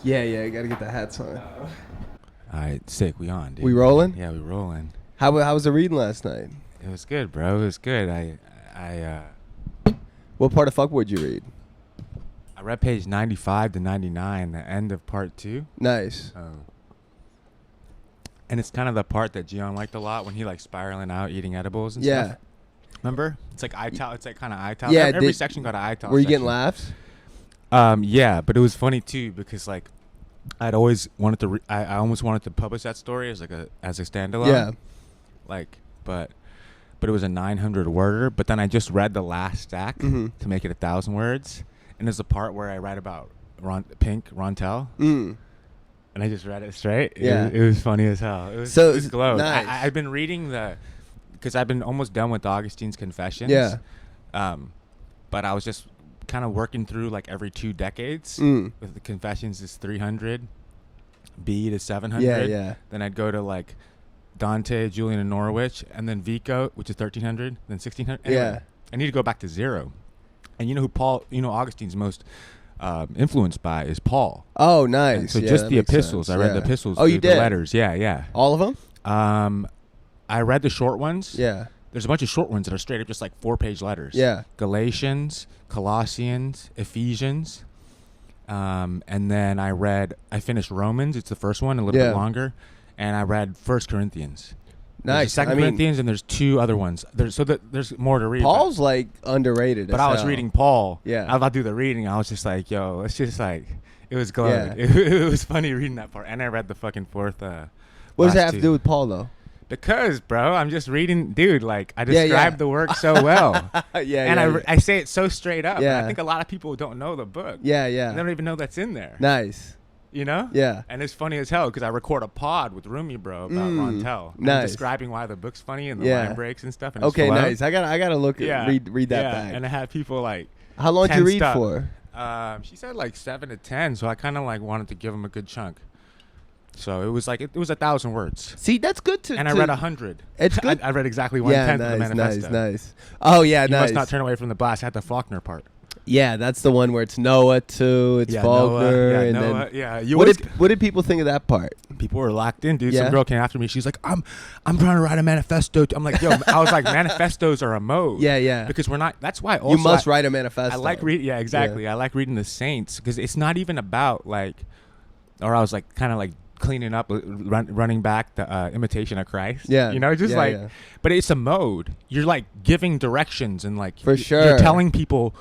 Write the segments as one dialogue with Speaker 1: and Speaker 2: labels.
Speaker 1: Yeah, I gotta get the hats on.
Speaker 2: All right, sick. We on, dude.
Speaker 1: We rolling?
Speaker 2: Yeah, we rolling.
Speaker 1: How was the reading last night?
Speaker 2: It was good, bro. It was good.
Speaker 1: What part of fuck would you read?
Speaker 2: I read page 95 to 99, the end of part 2.
Speaker 1: Nice.
Speaker 2: And it's kind of the part that Gian liked a lot when he like spiraling out eating edibles and stuff. Remember? It's like it's like kind of ital.
Speaker 1: Yeah,
Speaker 2: every section got an ital.
Speaker 1: Were you getting laughs?
Speaker 2: Yeah, but it was funny too because like I'd always wanted to. I almost wanted to publish that story as like a standalone.
Speaker 1: Yeah.
Speaker 2: Like, but it was a 900 worder. But then I just read the last stack to make it 1,000 words, and there's a part where I write about Rontel. And I just read it straight.
Speaker 1: Yeah.
Speaker 2: It was funny as hell. It was glowed.
Speaker 1: Nice.
Speaker 2: I've been reading because I've been almost done with Augustine's Confessions.
Speaker 1: Yeah.
Speaker 2: But I was just kind of working through like every 2 decades. With the Confessions is 300, B to 700.
Speaker 1: Yeah.
Speaker 2: Then I'd go to like Dante, Julian, and Norwich, and then Vico, which is 1300, then 1600. Anyway,
Speaker 1: Yeah.
Speaker 2: I need to go back to 0. And you know who Augustine's most influenced by is Paul.
Speaker 1: Oh, nice.
Speaker 2: And so
Speaker 1: yeah,
Speaker 2: just the epistles.
Speaker 1: Sense.
Speaker 2: I read the epistles.
Speaker 1: Oh, you did?
Speaker 2: The letters. Yeah.
Speaker 1: All of them?
Speaker 2: I read the short ones.
Speaker 1: Yeah.
Speaker 2: There's a bunch of short ones that are straight up just like 4-page letters.
Speaker 1: Yeah.
Speaker 2: Galatians, Colossians, Ephesians. And then I finished Romans. It's the first one, a little bit longer. And I read 1 Corinthians.
Speaker 1: Nice.
Speaker 2: There's 2 Corinthians, and there's 2 other ones. There's more to read.
Speaker 1: Paul's like underrated.
Speaker 2: But I was reading Paul.
Speaker 1: Yeah.
Speaker 2: I was about to do the reading. I was just like, yo, it's just like, it was glowed.
Speaker 1: Yeah.
Speaker 2: It was funny reading that part. And I read the fucking 4th.
Speaker 1: What does that have to do with Paul, though?
Speaker 2: Because, bro, I'm just reading, dude, like, I describe the work so well. I say it so straight up.
Speaker 1: Yeah.
Speaker 2: And I think a lot of people don't know the book.
Speaker 1: Yeah.
Speaker 2: They don't even know that's in there.
Speaker 1: Nice.
Speaker 2: You know?
Speaker 1: Yeah.
Speaker 2: And it's funny as hell because I record a pod with Rumi, bro, about Rontel.
Speaker 1: Nice.
Speaker 2: Describing why the book's funny and the line breaks and stuff. And
Speaker 1: okay,
Speaker 2: it's
Speaker 1: nice. I gotta look at read that back.
Speaker 2: And I have people like.
Speaker 1: How long did you read for?
Speaker 2: She said like 7 to 10, so I kind of like wanted to give them a good chunk. So it was like it was 1,000 words.
Speaker 1: See, that's good to.
Speaker 2: And I read 100.
Speaker 1: It's good.
Speaker 2: I read exactly 1/10 of the manifesto.
Speaker 1: Nice. Oh yeah,
Speaker 2: you
Speaker 1: nice.
Speaker 2: must not turn away from the blast. I had the Faulkner part.
Speaker 1: Yeah, that's the one where it's Noah too. It's Faulkner.
Speaker 2: Noah.
Speaker 1: What did people think of that part?
Speaker 2: People were locked in, dude. Some girl came after me. She's like, I'm trying to write a manifesto. I'm like, yo, I was like, manifestos are a mode.
Speaker 1: Yeah.
Speaker 2: Because we're not. That's why. Also
Speaker 1: you must write a manifesto.
Speaker 2: I like reading. Yeah, exactly. Yeah. I like reading the saints because it's not even about like, or I was like kind of like cleaning up, running back the imitation of Christ.
Speaker 1: Yeah.
Speaker 2: You know, just but it's a mode. You're like giving directions and like
Speaker 1: for sure
Speaker 2: you're telling people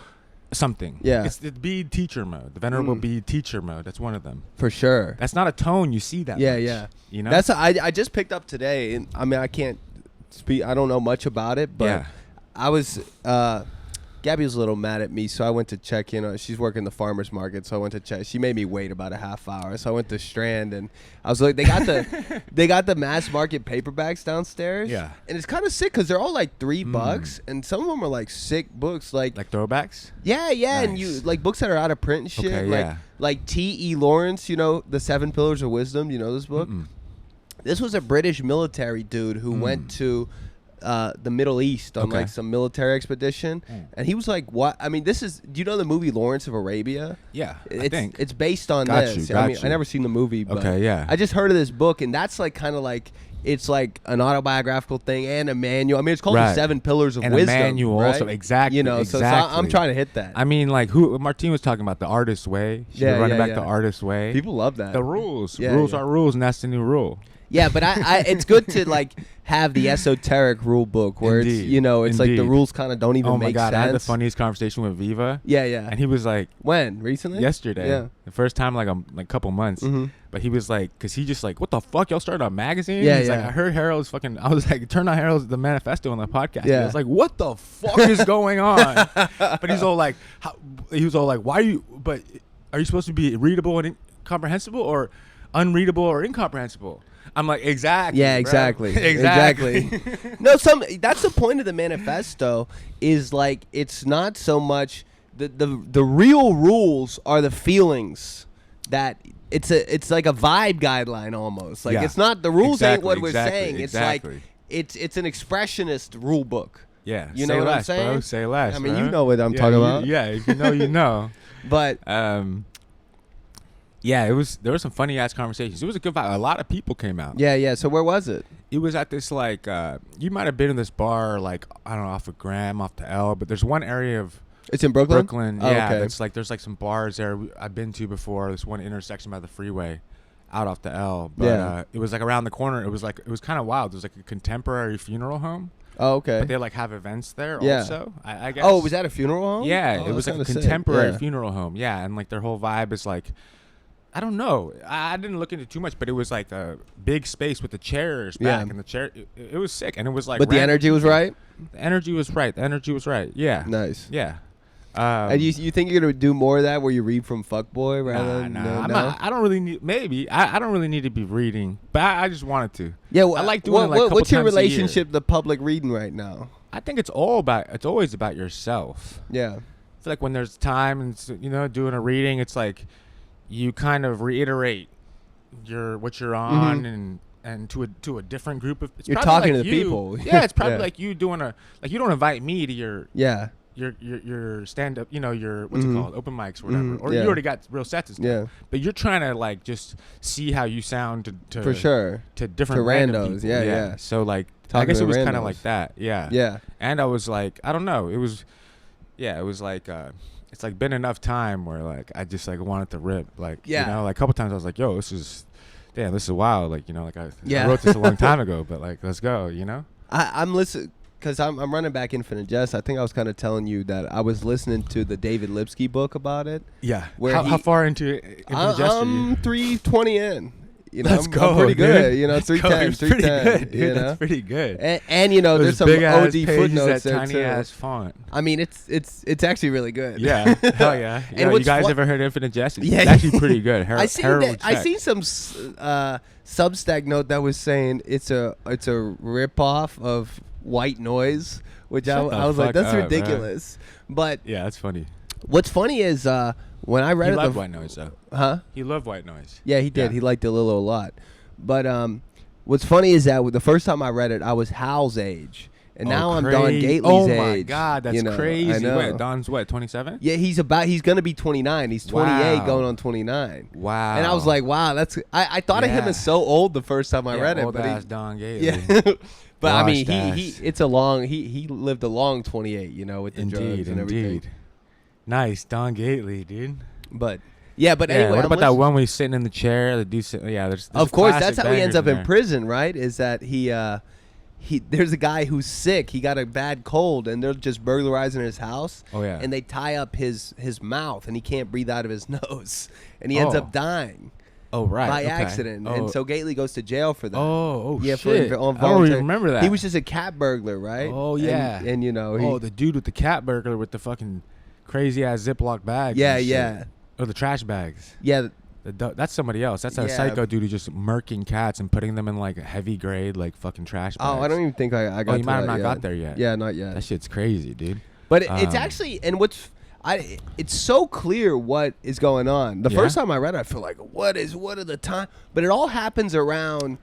Speaker 2: something.
Speaker 1: Yeah.
Speaker 2: It's the Bede teacher mode, the Venerable Bede teacher mode. That's one of them.
Speaker 1: For sure.
Speaker 2: That's not a tone you see that much.
Speaker 1: Yeah.
Speaker 2: You know?
Speaker 1: That's I just picked up today, and I mean I can't speak. I don't know much about it, but I was. Gabby was a little mad at me, so I went to check in. She's working the farmer's market, so I went to check. She made me wait about a half hour, so I went to Strand, and I was like, they got the mass market paperbacks downstairs.
Speaker 2: Yeah,
Speaker 1: and it's kind of sick because they're all like $3, and some of them are like sick books, like
Speaker 2: throwbacks.
Speaker 1: Yeah, nice. And you like books that are out of print and shit.
Speaker 2: Okay,
Speaker 1: like T.E. Lawrence, the 7 Pillars of Wisdom. You know this book? This was a British military dude who went to the Middle East on like some military expedition, and he was like, "What? I mean, this is. Do you know the movie Lawrence of Arabia?
Speaker 2: Yeah, I think
Speaker 1: it's based on this. I mean, I never seen the movie, but I just heard of this book, and that's like kind of like it's like an autobiographical thing and a manual. I mean, it's called the 7 Pillars of Wisdom. And a manual also,
Speaker 2: exactly.
Speaker 1: So I'm trying to hit that.
Speaker 2: I mean, like Martine was talking about the artist's way. Running back the artist's way.
Speaker 1: People love that.
Speaker 2: The rules. Rules are rules, and that's the new rule.
Speaker 1: Yeah, but I it's good to like have the esoteric rule book where it's it's like the rules kind of don't even make sense. Oh my God,
Speaker 2: I had the funniest conversation with Viva.
Speaker 1: Yeah.
Speaker 2: And he was like,
Speaker 1: when? Recently?
Speaker 2: Yesterday. Yeah. The first time like a couple months. But he was like, because he just like, what the fuck? Y'all started a magazine?
Speaker 1: Yeah,
Speaker 2: He's like, I heard Harold's fucking, I was like, turn on Harold's the manifesto on the podcast.
Speaker 1: Yeah.
Speaker 2: I was like, what the fuck is going on? But he's all like, why are you supposed to be readable and incomprehensible or unreadable or incomprehensible? I'm like, exactly.
Speaker 1: Yeah,
Speaker 2: exactly.
Speaker 1: No, that's the point of the manifesto is like it's not so much the real rules are the feelings that it's like a vibe guideline almost. Like it's not the rules ain't what we're saying. It's like it's an expressionist rule book.
Speaker 2: Yeah.
Speaker 1: You know what I'm saying?
Speaker 2: Bro, say less.
Speaker 1: I mean, you know what I'm talking about.
Speaker 2: Yeah, if you know, you know.
Speaker 1: But
Speaker 2: Yeah, there were some funny ass conversations. It was a good vibe. A lot of people came out.
Speaker 1: Yeah. So where was it?
Speaker 2: It was at this like you might have been in this bar like I don't know off of Graham, off the L, but there's one area of
Speaker 1: It's in Brooklyn.
Speaker 2: yeah.
Speaker 1: Okay.
Speaker 2: It's like there's like some bars there I've been to before. This one intersection by the freeway, out off the L. But it was like around the corner. It was kind of wild. It was like a contemporary funeral home.
Speaker 1: Oh, okay.
Speaker 2: But they like have events there also. I guess.
Speaker 1: Oh, was that a funeral home?
Speaker 2: Yeah,
Speaker 1: Oh,
Speaker 2: it was like a
Speaker 1: that's kinda
Speaker 2: contemporary
Speaker 1: sick. Yeah.
Speaker 2: funeral home. Yeah, and like their whole vibe is like, I don't know. I didn't look into too much, but it was like a big space with the chairs back, and the chair. It was sick, and it was like.
Speaker 1: But the energy was right.
Speaker 2: The energy was right. The energy was right. Yeah.
Speaker 1: Nice.
Speaker 2: Yeah.
Speaker 1: And you think you're gonna do more of that where you read from Fuckboy rather than
Speaker 2: Nah. I don't really need. Maybe I don't really need to be reading, but I just wanted to.
Speaker 1: Yeah,
Speaker 2: I like doing it like a couple
Speaker 1: what's your
Speaker 2: times a year.
Speaker 1: relationship to public reading right now?
Speaker 2: I think it's always about yourself.
Speaker 1: Yeah.
Speaker 2: I feel like when there's time and doing a reading, it's like you kind of reiterate what you're on and to a different group of. It's
Speaker 1: You're
Speaker 2: probably
Speaker 1: talking
Speaker 2: like
Speaker 1: to the
Speaker 2: you.
Speaker 1: people.
Speaker 2: Yeah, it's probably like you doing you don't invite me to your stand up, your what's it called, open mics or whatever, or you already got real sets and stuff.
Speaker 1: Yeah.
Speaker 2: But you're trying to like just see how you sound to
Speaker 1: For sure.
Speaker 2: to different
Speaker 1: To
Speaker 2: random
Speaker 1: randos,
Speaker 2: people.
Speaker 1: yeah.
Speaker 2: So like I
Speaker 1: Talking
Speaker 2: guess
Speaker 1: to
Speaker 2: it was kind
Speaker 1: randos.
Speaker 2: of like that. Yeah.
Speaker 1: Yeah.
Speaker 2: And I was like, I don't know, it was like it's like been enough time where like I just like wanted to rip, like like a couple times I was like, yo, this is wild, like I wrote this a long time ago, but like let's go,
Speaker 1: I'm listening because I'm running back Infinite Jest. I think I was kind of telling you that I was listening to the David Lipsky book about it.
Speaker 2: Yeah.
Speaker 1: Where
Speaker 2: how far into Infinite Jest are you?
Speaker 1: I'm 320 in.
Speaker 2: Let's go,
Speaker 1: I'm pretty good.
Speaker 2: dude.
Speaker 1: 310, 310.
Speaker 2: Dude. That's pretty good.
Speaker 1: And there's some OD footnotes there
Speaker 2: tiny
Speaker 1: too.
Speaker 2: ass font.
Speaker 1: I mean, it's actually really good.
Speaker 2: Yeah, hell yeah.
Speaker 1: And
Speaker 2: you guys ever heard Infinite Jest? It's
Speaker 1: Yeah.
Speaker 2: actually pretty good.
Speaker 1: I seen some Substack note that was saying it's a rip off of White Noise, which I was like, that's ridiculous. Man. But
Speaker 2: yeah, that's funny.
Speaker 1: What's funny is when I read
Speaker 2: he loved White Noise though.
Speaker 1: Huh?
Speaker 2: He loved White Noise.
Speaker 1: Yeah, he did. Yeah. He liked DeLillo a lot. But what's funny is that the first time I read it, I was Hal's age. And now I'm Don Gately's age.
Speaker 2: Oh my God, that's crazy.
Speaker 1: I know.
Speaker 2: Wait, Don's what, 27?
Speaker 1: Yeah, he's gonna be 29. He's 28 going on 29.
Speaker 2: Wow.
Speaker 1: And I was like, wow, that's I thought of him as so old the first time I read it.
Speaker 2: Old ass Don Gately.
Speaker 1: Yeah. But I mean,
Speaker 2: he
Speaker 1: he lived a long 28, with the drugs and everything.
Speaker 2: Nice, Don Gately, dude.
Speaker 1: But anyway,
Speaker 2: what about that one where he's sitting in the chair? The dude sitting, there's
Speaker 1: of course, that's how he ends up in prison, right? Is that he there's a guy who's sick. He got a bad cold, and they're just burglarizing his house.
Speaker 2: Oh yeah.
Speaker 1: And they tie up his mouth, and he can't breathe out of his nose, and he ends up dying.
Speaker 2: Oh right.
Speaker 1: By accident, and so Gately goes to jail for that.
Speaker 2: Yeah,
Speaker 1: shit.
Speaker 2: I don't even remember that.
Speaker 1: He was just a cat burglar, right?
Speaker 2: Oh yeah.
Speaker 1: And
Speaker 2: the dude with the cat burglar with the fucking crazy ass Ziploc bags.
Speaker 1: Yeah.
Speaker 2: Or the trash bags.
Speaker 1: Yeah.
Speaker 2: That's somebody else. That's a psycho dude who's just murking cats and putting them in like a heavy grade like fucking trash bags.
Speaker 1: Oh, I don't even think I got.
Speaker 2: You might have not got there yet.
Speaker 1: Yeah, not yet.
Speaker 2: That shit's crazy, dude.
Speaker 1: But it's actually, and it's so clear what is going on. The first time I read it, I feel like what are the time? But it all happens around,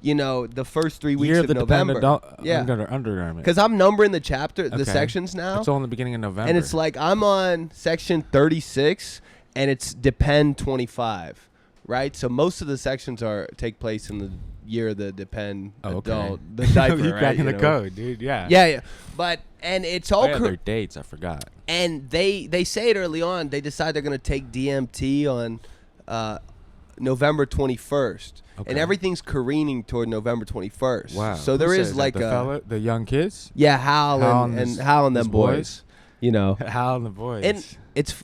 Speaker 1: the first 3 weeks of November.
Speaker 2: Undergarment.
Speaker 1: Because I'm numbering the sections now.
Speaker 2: It's all in the beginning of November.
Speaker 1: And it's like I'm on section 36, and it's Depend 25, right? So most of the sections take place in the year of the Depend adult, the diaper,
Speaker 2: you
Speaker 1: right?
Speaker 2: cracking the code, dude. Yeah.
Speaker 1: Yeah. But and it's all
Speaker 2: their dates. I forgot.
Speaker 1: And they say it early on. They decide they're going to take DMT on November 21st. Okay. And everything's careening toward November 21st.
Speaker 2: Wow.
Speaker 1: So there is like
Speaker 2: the young kids?
Speaker 1: Yeah, Hal and them boys.
Speaker 2: Hal and the boys.
Speaker 1: And it's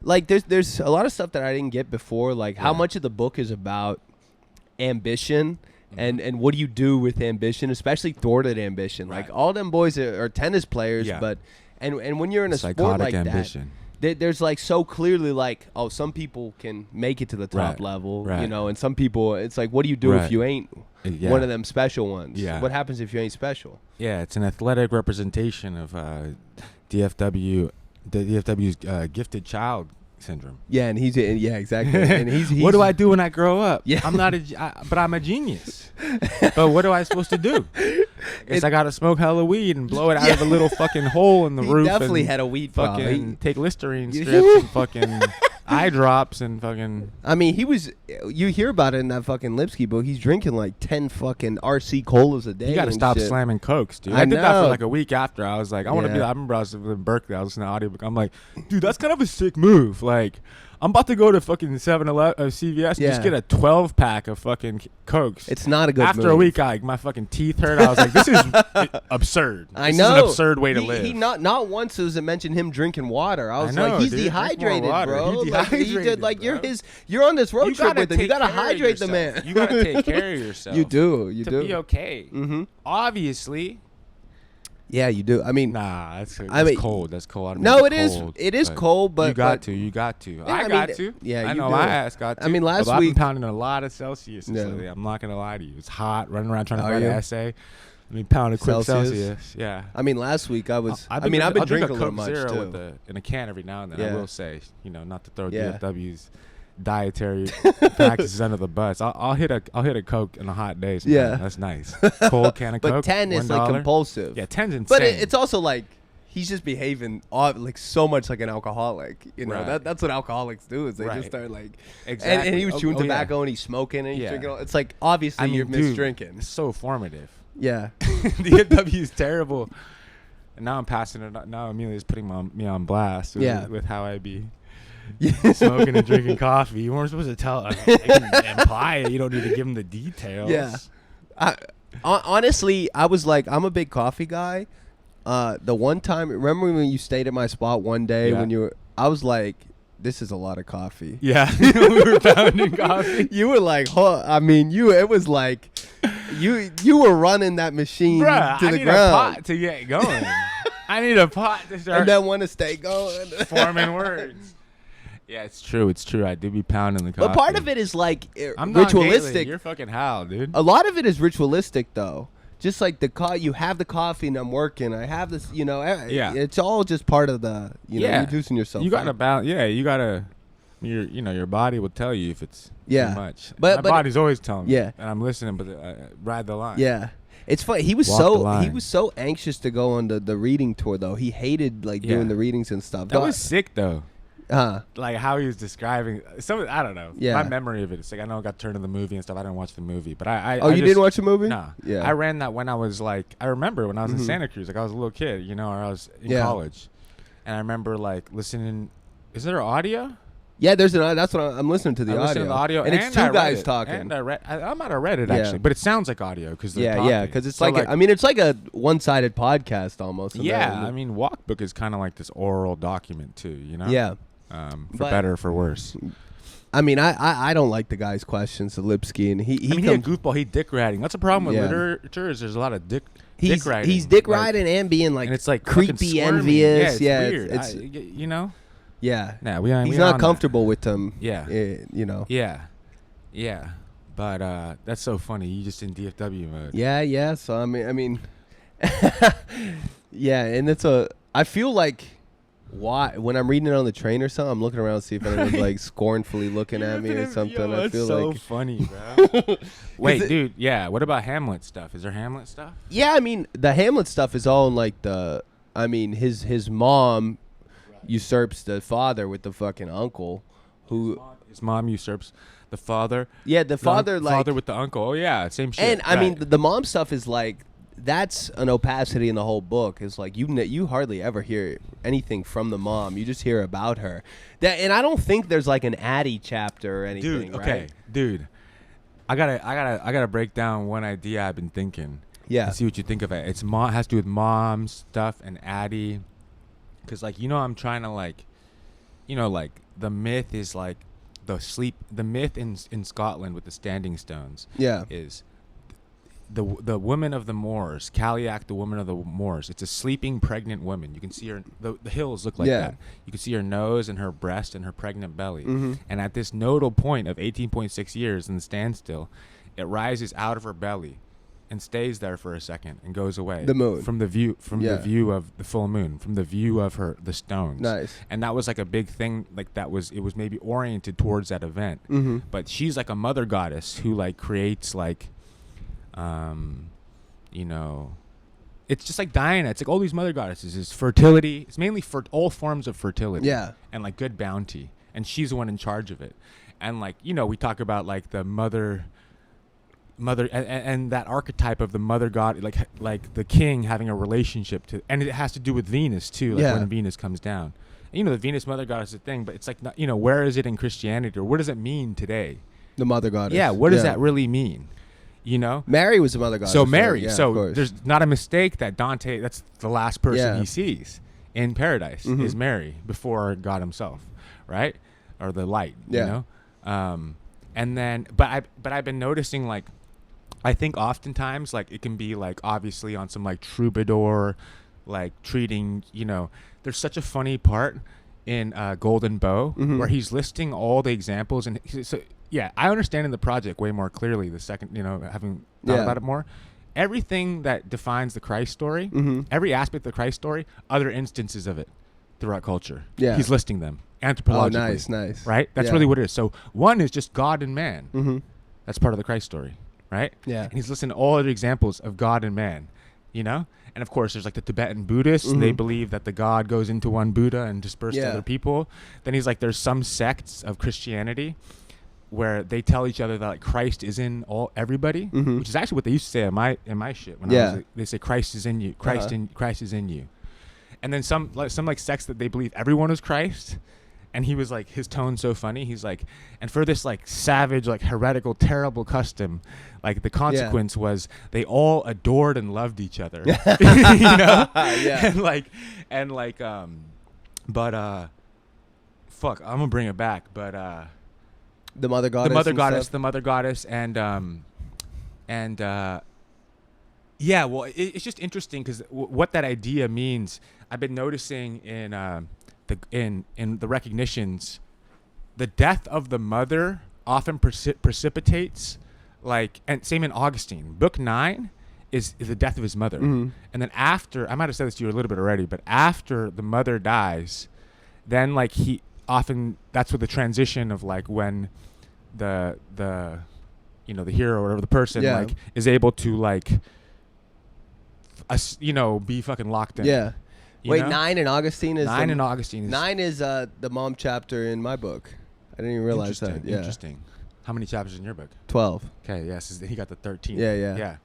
Speaker 1: like there's a lot of stuff that I didn't get before, like how much of the book is about ambition and what do you do with ambition, especially thwarted ambition. Right. Like all them boys are tennis players, but and when you're in a sport like ambition. There's like so clearly like, some people can make it to the top level, and some people, it's like, what do you do if you ain't one of them special ones? Yeah. What happens if you ain't special?
Speaker 2: Yeah, it's an athletic representation of DFW's gifted child syndrome.
Speaker 1: Yeah, and exactly. And he's
Speaker 2: what do I do when I grow up?
Speaker 1: Yeah.
Speaker 2: I'm not but I'm a genius. But what am I supposed to do? I gotta smoke hella weed and blow it out of a little fucking hole in the roof.
Speaker 1: He definitely had a weed
Speaker 2: fucking
Speaker 1: problem.
Speaker 2: Take Listerine strips and fucking eye drops and fucking.
Speaker 1: I mean, you hear about it in that fucking Lipsky book. He's drinking like 10 fucking RC colas a day.
Speaker 2: You got to
Speaker 1: and
Speaker 2: stop
Speaker 1: shit.
Speaker 2: slamming cokes, dude.
Speaker 1: I
Speaker 2: I did that
Speaker 1: know.
Speaker 2: for like a week after. I was like, I want to
Speaker 1: Yeah.
Speaker 2: be. I remember I was in Berkeley. I was listening to audiobook. I'm like, dude, that's kind of a sick move. Like, I'm about to go to fucking 7-Eleven, CVS, and
Speaker 1: Yeah.
Speaker 2: just get a 12 pack of fucking cokes.
Speaker 1: It's not a good
Speaker 2: After
Speaker 1: move.
Speaker 2: a week, my fucking teeth hurt. I was like, this is absurd.
Speaker 1: I
Speaker 2: This
Speaker 1: know.
Speaker 2: is an absurd way to live.
Speaker 1: He not once does it mention him drinking water. I was
Speaker 2: know,
Speaker 1: like, he's
Speaker 2: dude. Drink more
Speaker 1: dehydrated,
Speaker 2: water.
Speaker 1: bro.
Speaker 2: He
Speaker 1: Like,
Speaker 2: dehydrated,
Speaker 1: you're
Speaker 2: bro.
Speaker 1: you're on this road
Speaker 2: You
Speaker 1: trip
Speaker 2: gotta
Speaker 1: with him. You
Speaker 2: take
Speaker 1: gotta
Speaker 2: care of
Speaker 1: hydrate the
Speaker 2: yourself.
Speaker 1: man.
Speaker 2: You gotta take care of yourself.
Speaker 1: You do. You
Speaker 2: to
Speaker 1: do.
Speaker 2: be okay.
Speaker 1: Mm-hmm.
Speaker 2: Obviously.
Speaker 1: Yeah, you do. I mean,
Speaker 2: Nah, that's
Speaker 1: mean-
Speaker 2: cold. That's cold. I don't
Speaker 1: no,
Speaker 2: mean
Speaker 1: it is.
Speaker 2: cold,
Speaker 1: It is
Speaker 2: but
Speaker 1: cold, but
Speaker 2: you got to. You got to.
Speaker 1: Yeah,
Speaker 2: I
Speaker 1: I
Speaker 2: got
Speaker 1: mean,
Speaker 2: to.
Speaker 1: yeah,
Speaker 2: I
Speaker 1: you
Speaker 2: know
Speaker 1: do.
Speaker 2: my ass got to.
Speaker 1: I mean, last
Speaker 2: Although I've
Speaker 1: week-
Speaker 2: been pounding a lot of Celsius
Speaker 1: Yeah.
Speaker 2: lately. I'm not gonna lie to you. It's hot. Running around trying to
Speaker 1: Are
Speaker 2: write
Speaker 1: you?
Speaker 2: an essay. I mean, pound a quick
Speaker 1: Celsius?
Speaker 2: Celsius. Yeah.
Speaker 1: I mean, last week I was.
Speaker 2: I've
Speaker 1: I've been
Speaker 2: I'll drink
Speaker 1: drinking a little
Speaker 2: Coke
Speaker 1: much
Speaker 2: Zero
Speaker 1: too.
Speaker 2: in a can every now and then. I
Speaker 1: Yeah.
Speaker 2: will say, not to throw
Speaker 1: Yeah.
Speaker 2: DFW's dietary practices under the bus. I'll hit a Coke on a hot day. Sometimes.
Speaker 1: Yeah.
Speaker 2: That's nice. Cold can of
Speaker 1: But
Speaker 2: Coke.
Speaker 1: 10 is like
Speaker 2: $1.
Speaker 1: compulsive.
Speaker 2: Yeah, 10's insane.
Speaker 1: But it's also like he's just behaving like so much like an alcoholic. You know,
Speaker 2: Right.
Speaker 1: that's what alcoholics do is they
Speaker 2: Right.
Speaker 1: just start like.
Speaker 2: Exactly.
Speaker 1: And he was chewing
Speaker 2: yeah.
Speaker 1: tobacco and he's smoking and he's
Speaker 2: Yeah.
Speaker 1: drinking. It's like obviously you're
Speaker 2: dude,
Speaker 1: misdrinking.
Speaker 2: It's so formative.
Speaker 1: Yeah.
Speaker 2: DFW is terrible. And now I'm passing it. Now Amelia's putting me on blast with how I be smoking and drinking coffee. You weren't supposed to tell. You can imply it. You don't need to give them the details.
Speaker 1: Yeah. Honestly, I was like, I'm a big coffee guy. The one time, remember when you stayed at my spot one day when you were, I was like, this is a lot of coffee.
Speaker 2: Yeah. We were pounding coffee.
Speaker 1: You were like, huh, I mean, it was like, you were running that machine
Speaker 2: Bruh,
Speaker 1: to
Speaker 2: I
Speaker 1: the
Speaker 2: need
Speaker 1: ground.
Speaker 2: a pot to get going. I need a pot to start
Speaker 1: And then want to stay going.
Speaker 2: forming words. Yeah, it's true. It's true. I do be pounding the coffee.
Speaker 1: But part of it is like
Speaker 2: I'm not
Speaker 1: ritualistic.
Speaker 2: Galen. You're fucking Hal, dude.
Speaker 1: A lot of it is ritualistic, though. Just like you have the coffee and I'm working. I have this,
Speaker 2: Yeah.
Speaker 1: It's all just part of the, reducing yourself.
Speaker 2: You gotta balance. Yeah, you gotta. Your body will tell you if it's
Speaker 1: Yeah.
Speaker 2: too much.
Speaker 1: But
Speaker 2: My body's always telling me.
Speaker 1: Yeah.
Speaker 2: And I'm listening, but ride the line.
Speaker 1: Yeah. It's funny. He was
Speaker 2: Walk the
Speaker 1: so
Speaker 2: line.
Speaker 1: anxious to go on the reading tour though. He hated like
Speaker 2: Yeah.
Speaker 1: doing the readings and stuff.
Speaker 2: That was sick though.
Speaker 1: uh
Speaker 2: Like how he was describing some. I don't know.
Speaker 1: Yeah.
Speaker 2: My memory of it. It's like I know I got turned to the movie and stuff. I didn't watch the movie, but I
Speaker 1: Oh, you
Speaker 2: just,
Speaker 1: didn't watch the movie?
Speaker 2: No.
Speaker 1: Yeah.
Speaker 2: I ran that when I was like. I remember when I was in
Speaker 1: Mhm.
Speaker 2: Santa Cruz. Like I was a little kid, or I was in
Speaker 1: Yeah.
Speaker 2: college, and I remember like listening. Is there audio?
Speaker 1: Yeah, there's that's what I'm listening to the
Speaker 2: I
Speaker 1: audio.
Speaker 2: listened to the audio,
Speaker 1: and it's
Speaker 2: I
Speaker 1: two
Speaker 2: read
Speaker 1: guys
Speaker 2: it,
Speaker 1: talking.
Speaker 2: And I might have read it
Speaker 1: Yeah.
Speaker 2: actually, but it sounds like audio because
Speaker 1: Yeah, because it's like I mean, it's like a one-sided podcast almost. and
Speaker 2: yeah,
Speaker 1: then-
Speaker 2: I mean, Walkbook is kind of like this oral document too,
Speaker 1: Yeah.
Speaker 2: for
Speaker 1: But-
Speaker 2: better or for worse.
Speaker 1: I mean, I don't like the guy's questions to Lipsky, and he
Speaker 2: I mean, he a
Speaker 1: comes,
Speaker 2: goofball. He dick riding. That's a problem with
Speaker 1: Yeah.
Speaker 2: literature. Is there's a lot of dick
Speaker 1: he's
Speaker 2: riding.
Speaker 1: he's dick
Speaker 2: like-
Speaker 1: riding and being like
Speaker 2: and it's like fucking
Speaker 1: creepy,
Speaker 2: squirmy.
Speaker 1: envious.
Speaker 2: Yeah, it's weird.
Speaker 1: it's yeah.
Speaker 2: Nah, we
Speaker 1: He's
Speaker 2: we
Speaker 1: not
Speaker 2: on
Speaker 1: comfortable with them.
Speaker 2: Yeah.
Speaker 1: Yeah.
Speaker 2: Yeah. But that's so funny. You just in DFW mode.
Speaker 1: Yeah. So I mean, yeah, and I feel like when I'm reading it on the train or something, I'm looking around to see if anyone's like scornfully looking at me or something.
Speaker 2: Yo,
Speaker 1: I
Speaker 2: that's
Speaker 1: feel
Speaker 2: so
Speaker 1: like
Speaker 2: funny, bro. Wait,
Speaker 1: it-
Speaker 2: dude. Yeah. What about Hamlet stuff? Is there Hamlet stuff?
Speaker 1: yeah, I mean, the Hamlet stuff is all in like his mom usurps the father with the fucking uncle who
Speaker 2: His mom usurps the father.
Speaker 1: the father like
Speaker 2: father with the uncle. Oh yeah, same shit.
Speaker 1: and I mean
Speaker 2: right.
Speaker 1: the mom stuff is like that's an opacity in the whole book is like you hardly ever hear anything from the mom, you just hear about her and I don't think there's like an Addie chapter or anything.
Speaker 2: dude. Okay,
Speaker 1: right?
Speaker 2: dude. I gotta break down one idea I've been thinking.
Speaker 1: Yeah.
Speaker 2: And see what you think of it. It's has to do with mom stuff and Addie, because like I'm trying to like, like the myth is like the myth in Scotland with the standing stones.
Speaker 1: Yeah.
Speaker 2: Is the woman of the moors, Cailleach, the woman of the moors. It's a sleeping pregnant woman. You can see her. The hills look like
Speaker 1: Yeah.
Speaker 2: that. You can see her nose and her breast and her pregnant belly.
Speaker 1: Mhm.
Speaker 2: And at this nodal point of 18.6 years in the standstill, it rises out of her belly and stays there for a second and goes away.
Speaker 1: The moon.
Speaker 2: From the view
Speaker 1: Yeah.
Speaker 2: the view of the full moon, from the view of the stones.
Speaker 1: Nice.
Speaker 2: And that was like a big thing, like it was maybe oriented towards that event.
Speaker 1: Mm-hmm.
Speaker 2: But she's like a mother goddess who like creates like it's just like Diana. It's like all these mother goddesses is fertility. It's mainly for all forms of fertility.
Speaker 1: Yeah.
Speaker 2: And like good bounty. and she's the one in charge of it. And like, you know, we talk about like the mother and that archetype of the mother god, like the king having a relationship to, and it has to do with Venus too, like when Venus comes down. And, you know, the Venus mother goddess is a thing, but it's like, not, you know, where is it in Christianity, or what does it mean today?
Speaker 1: The mother goddess.
Speaker 2: Yeah, what does that really mean? You know,
Speaker 1: Mary was the mother goddess.
Speaker 2: So Mary,
Speaker 1: so
Speaker 2: there's not a mistake that Dante, that's the last person he sees in paradise is Mary before God himself, right? Or the light, you know? And then, but I've been noticing, like, I think oftentimes, like, it can be like obviously on some like troubadour, like treating, you know, there's such a funny part in Golden Bough where he's listing all the examples, and so yeah, I understand in the project way more clearly the second, you know, having thought about it more. Everything that defines the Christ story, every aspect of the Christ story, other instances of it throughout culture. Yeah, he's listing them anthropologically.
Speaker 1: Oh, nice.
Speaker 2: Right? That's really what it is. So one is just God and man. That's part of the Christ story, right? Yeah. And he's listing all other examples of God and man, you know? And of course, there's like the Tibetan Buddhists. They believe that the God goes into one Buddha and disperses to other people. Then he's like, there's some sects of Christianity where they tell each other that like Christ is in everybody, which is actually what they used to say in my shit. When I was, they say Christ is in you, Christ is in you. And then some like sects that they believe everyone is Christ. And he was like, his tone's so funny. He's like, and for this like savage, like heretical, terrible custom, like the consequence was they all adored and loved each other. You know? Fuck, I'm gonna bring it back, but
Speaker 1: the mother goddess,
Speaker 2: yeah, well, it's just interesting because what that idea means, I've been noticing in the recognitions, the death of the mother often precipitates, like, and same in Augustine. Book 9 is the death of his mother, and then after, I might have said this to you a little bit already, but after the mother dies, then like he often, that's what the transition of like when the you know, the hero or whatever, the person like is able to like you know, be fucking locked in.
Speaker 1: Yeah. Wait, 9 in Augustine is
Speaker 2: 9 in Augustine is
Speaker 1: 9 is the mom chapter in my book. I didn't even realize that. Yeah.
Speaker 2: Interesting. How many chapters in your book? 12. Okay, yes, he got the 13. Yeah.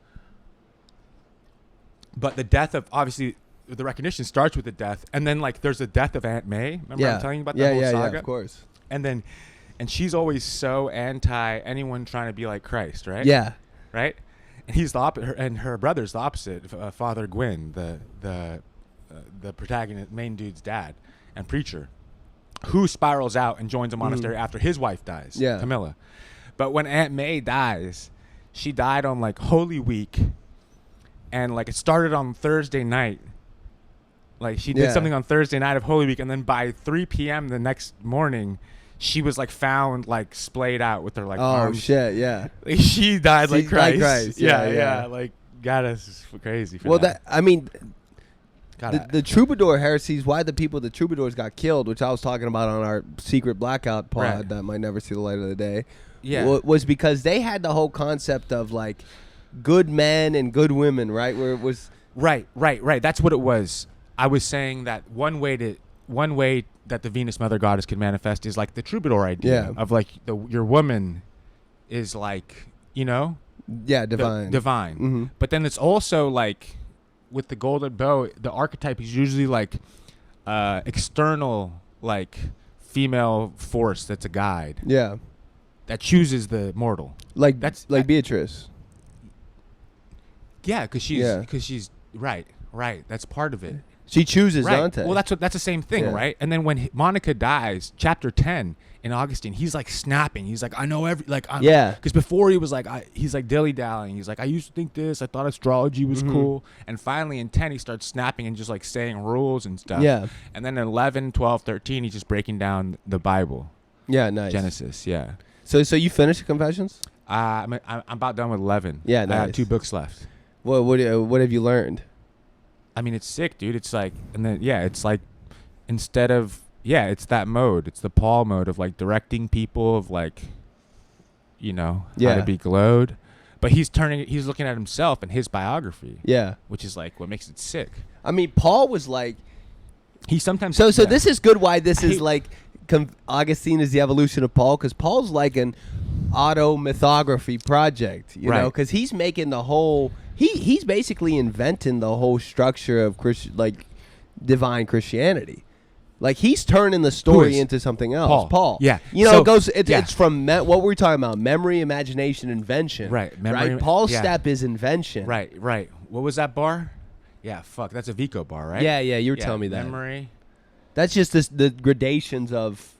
Speaker 2: But the death of, obviously, the recognition starts with the death, and then like there's the death of Aunt May. Remember I'm telling you about that whole saga? Yeah,
Speaker 1: of course.
Speaker 2: And she's always so anti anyone trying to be like Christ, right?
Speaker 1: Yeah.
Speaker 2: Right? And he's the opposite, and her brother's the opposite. Father Gwyn, the protagonist, main dude's dad and preacher, who spirals out and joins a monastery after his wife dies, Camilla. But when Aunt May dies, she died on like Holy Week, and like it started on Thursday night. Like she did something on Thursday night of Holy Week, and then by 3 p.m. the next morning, she was like found like splayed out with her like arms.
Speaker 1: Oh shit, yeah.
Speaker 2: Like, she died like Christ. Yeah. Like Gaddis is crazy for that.
Speaker 1: Well, I mean, the troubadour heresies, why the troubadours got killed, which I was talking about on our secret blackout pod that might never see the light of the day, was because they had the whole concept of like good men and good women, right? Where it was
Speaker 2: right. That's what it was. I was saying that one way that the Venus mother goddess can manifest is like the troubadour idea of like your woman is like, you know, divine. But then it's also like with the Golden Bough, the archetype is usually like external, like female force that's a guide. Yeah. That chooses the mortal.
Speaker 1: Like Beatrice.
Speaker 2: Yeah, because she's right. That's part of it.
Speaker 1: She chooses Dante.
Speaker 2: Well, that's the same thing, right? And then when Monica dies, chapter 10 in Augustine, he's like snapping. He's like, I know because before he was like, he's like dilly-dallying. He's like, I used to think this. I thought astrology was cool. And finally in 10, he starts snapping and just like saying rules and stuff. Yeah. And then in 11, 12, 13, he's just breaking down the Bible. Yeah, nice. Genesis, yeah.
Speaker 1: So you finished the Confessions?
Speaker 2: I'm about done with 11.
Speaker 1: Yeah, nice.
Speaker 2: I have 2 books left.
Speaker 1: What have you learned?
Speaker 2: I mean, it's sick, dude. It's like, and then, it's like, instead of, it's that mode. It's the Paul mode of like directing people of like, you know, how to be glowed. But he's looking at himself and his biography. Yeah. Which is like what makes it sick.
Speaker 1: I mean, Paul was like,
Speaker 2: he sometimes.
Speaker 1: So this is good why this is like Augustine is the evolution of Paul, because Paul's like an automythography project, you know, because he's making the whole. He's basically inventing the whole structure of divine Christianity. Like, he's turning the story into something else. Paul.
Speaker 2: Yeah.
Speaker 1: You know, it's from what were we talking about? Memory, imagination, invention.
Speaker 2: Right. Memory,
Speaker 1: right? Paul's step is invention.
Speaker 2: Right. What was that bar? Yeah, fuck. That's a Vico bar, right?
Speaker 1: Yeah, you were telling me that.
Speaker 2: Memory.
Speaker 1: That's just the gradations of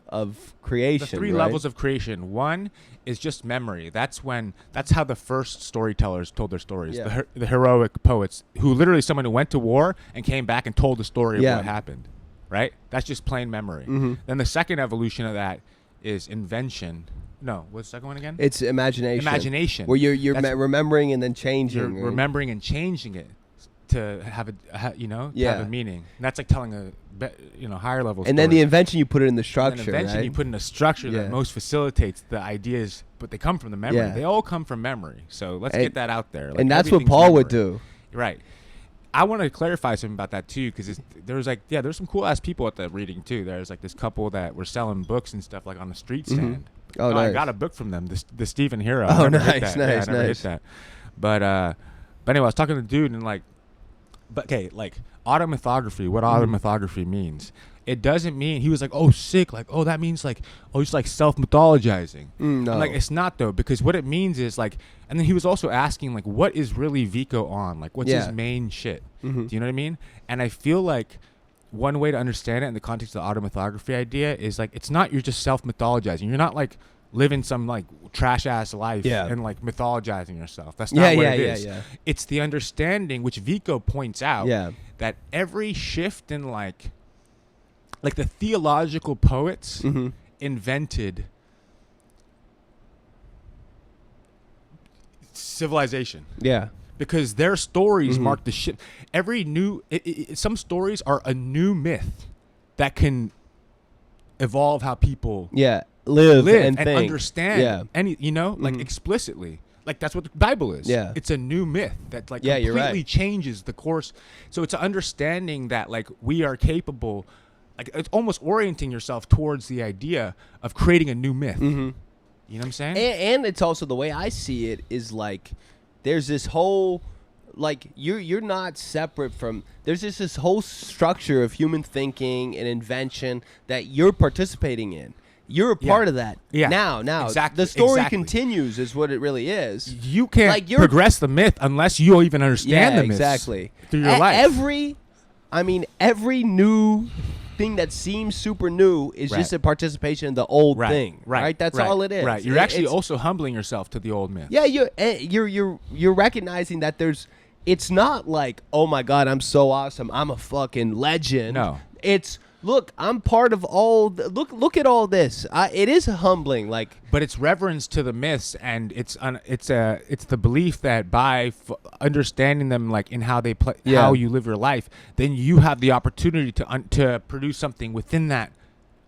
Speaker 1: creation.
Speaker 2: The three levels of creation. One is just memory. That's how the first storytellers told their stories.
Speaker 1: Yeah.
Speaker 2: The heroic poets, who literally someone who went to war and came back and told the story of what happened. Right? That's just plain memory.
Speaker 1: Mm-hmm.
Speaker 2: Then the second evolution of that is invention. No, what's the second one again?
Speaker 1: It's imagination.
Speaker 2: Imagination.
Speaker 1: Where you're remembering and then changing.
Speaker 2: You're remembering and changing it to have have a meaning. And that's like telling higher level story.
Speaker 1: And then the invention, you put it in the structure.
Speaker 2: And then invention,
Speaker 1: right?
Speaker 2: you put in a structure that most facilitates the ideas, but they come from the memory.
Speaker 1: Yeah.
Speaker 2: They all come from memory. So let's get that out there. Like,
Speaker 1: and that's what Paul would do.
Speaker 2: Right. I want to clarify something about that too, because there's some cool ass people at the reading too. There's like this couple that were selling books and stuff like on the street stand.
Speaker 1: Mm-hmm. Oh, nice.
Speaker 2: I got a book from them, the Stephen Hero.
Speaker 1: Oh, nice.
Speaker 2: I never hit that. But anyway, I was talking to the dude and like automythography. What automythography means? It doesn't mean, he was like, oh, sick, like, oh, that means like, oh, it's like self-mythologizing.
Speaker 1: No.
Speaker 2: And like, it's not though, because what it means is like, and then he was also asking like, what is really Vico on? Like, what's his main shit?
Speaker 1: Mm-hmm.
Speaker 2: Do you know what I mean? And I feel like one way to understand it in the context of the automythography idea is like, it's not you're just self-mythologizing. You're not like living some like trash ass life and like mythologizing yourself. That's not what it is.
Speaker 1: Yeah.
Speaker 2: It's the understanding, which Vico points out, that every shift in like the theological poets invented civilization.
Speaker 1: Yeah.
Speaker 2: Because their stories mark the shift. Every new, some stories are a new myth that can evolve how people
Speaker 1: live and
Speaker 2: think. Understand any, like explicitly. Like that's what the Bible is.
Speaker 1: Yeah.
Speaker 2: It's a new myth that like
Speaker 1: you're
Speaker 2: completely
Speaker 1: right.
Speaker 2: changes the course. So it's an understanding that like we are capable. Like it's almost orienting yourself towards the idea of creating a new myth. You know what I'm saying?
Speaker 1: And it's also, the way I see it is like, there's this whole, like you're not separate from, there's just this whole structure of human thinking and invention that you're participating in. You're a part of that.
Speaker 2: Yeah.
Speaker 1: Now,
Speaker 2: exactly.
Speaker 1: The story continues is what it really is.
Speaker 2: You can't progress the myth unless you even understand the myth.
Speaker 1: Exactly.
Speaker 2: Through your life.
Speaker 1: Every new thing that seems super new is just a participation in the old thing. Right. That's all it is.
Speaker 2: Right. You're actually also humbling yourself to the old myth.
Speaker 1: Yeah. You're recognizing that it's not like, oh my God, I'm so awesome, I'm a fucking legend. No. It's, look, I'm part of all. Look at all this. It is humbling, like.
Speaker 2: But it's reverence to the myths, and it's the belief that by understanding them, like in how they play, how you live your life, then you have the opportunity to produce something within that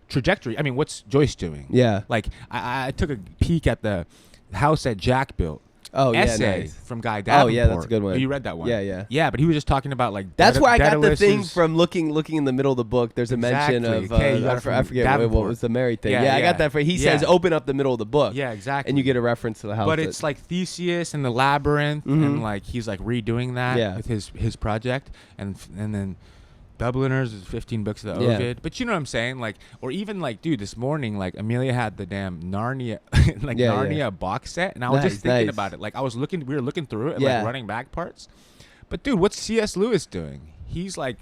Speaker 2: trajectory. I mean, what's Joyce doing?
Speaker 1: Yeah.
Speaker 2: Like I took a peek at the house that Jack built.
Speaker 1: Oh,
Speaker 2: essay
Speaker 1: nice.
Speaker 2: from Guy Davenport.
Speaker 1: Oh, yeah, that's a good one.
Speaker 2: You read that one?
Speaker 1: Yeah.
Speaker 2: Yeah, but he was just talking about like
Speaker 1: that's where I got the thing from looking in the middle of the book. There's a mention of I forget what was the Mary thing. Yeah, I got that. He says open up the middle of the book.
Speaker 2: Yeah, exactly.
Speaker 1: And you get a reference to the house.
Speaker 2: But it's like Theseus and the labyrinth, and like he's like redoing that with his project, and then Dubliners is 15 books of the Ovid. But you know what I'm saying? Like, or even like, dude, this morning, like Amelia had the damn Narnia, Narnia box set. And I was just thinking about it. Like we were looking through it and like running back parts. But dude, what's C.S. Lewis doing? He's like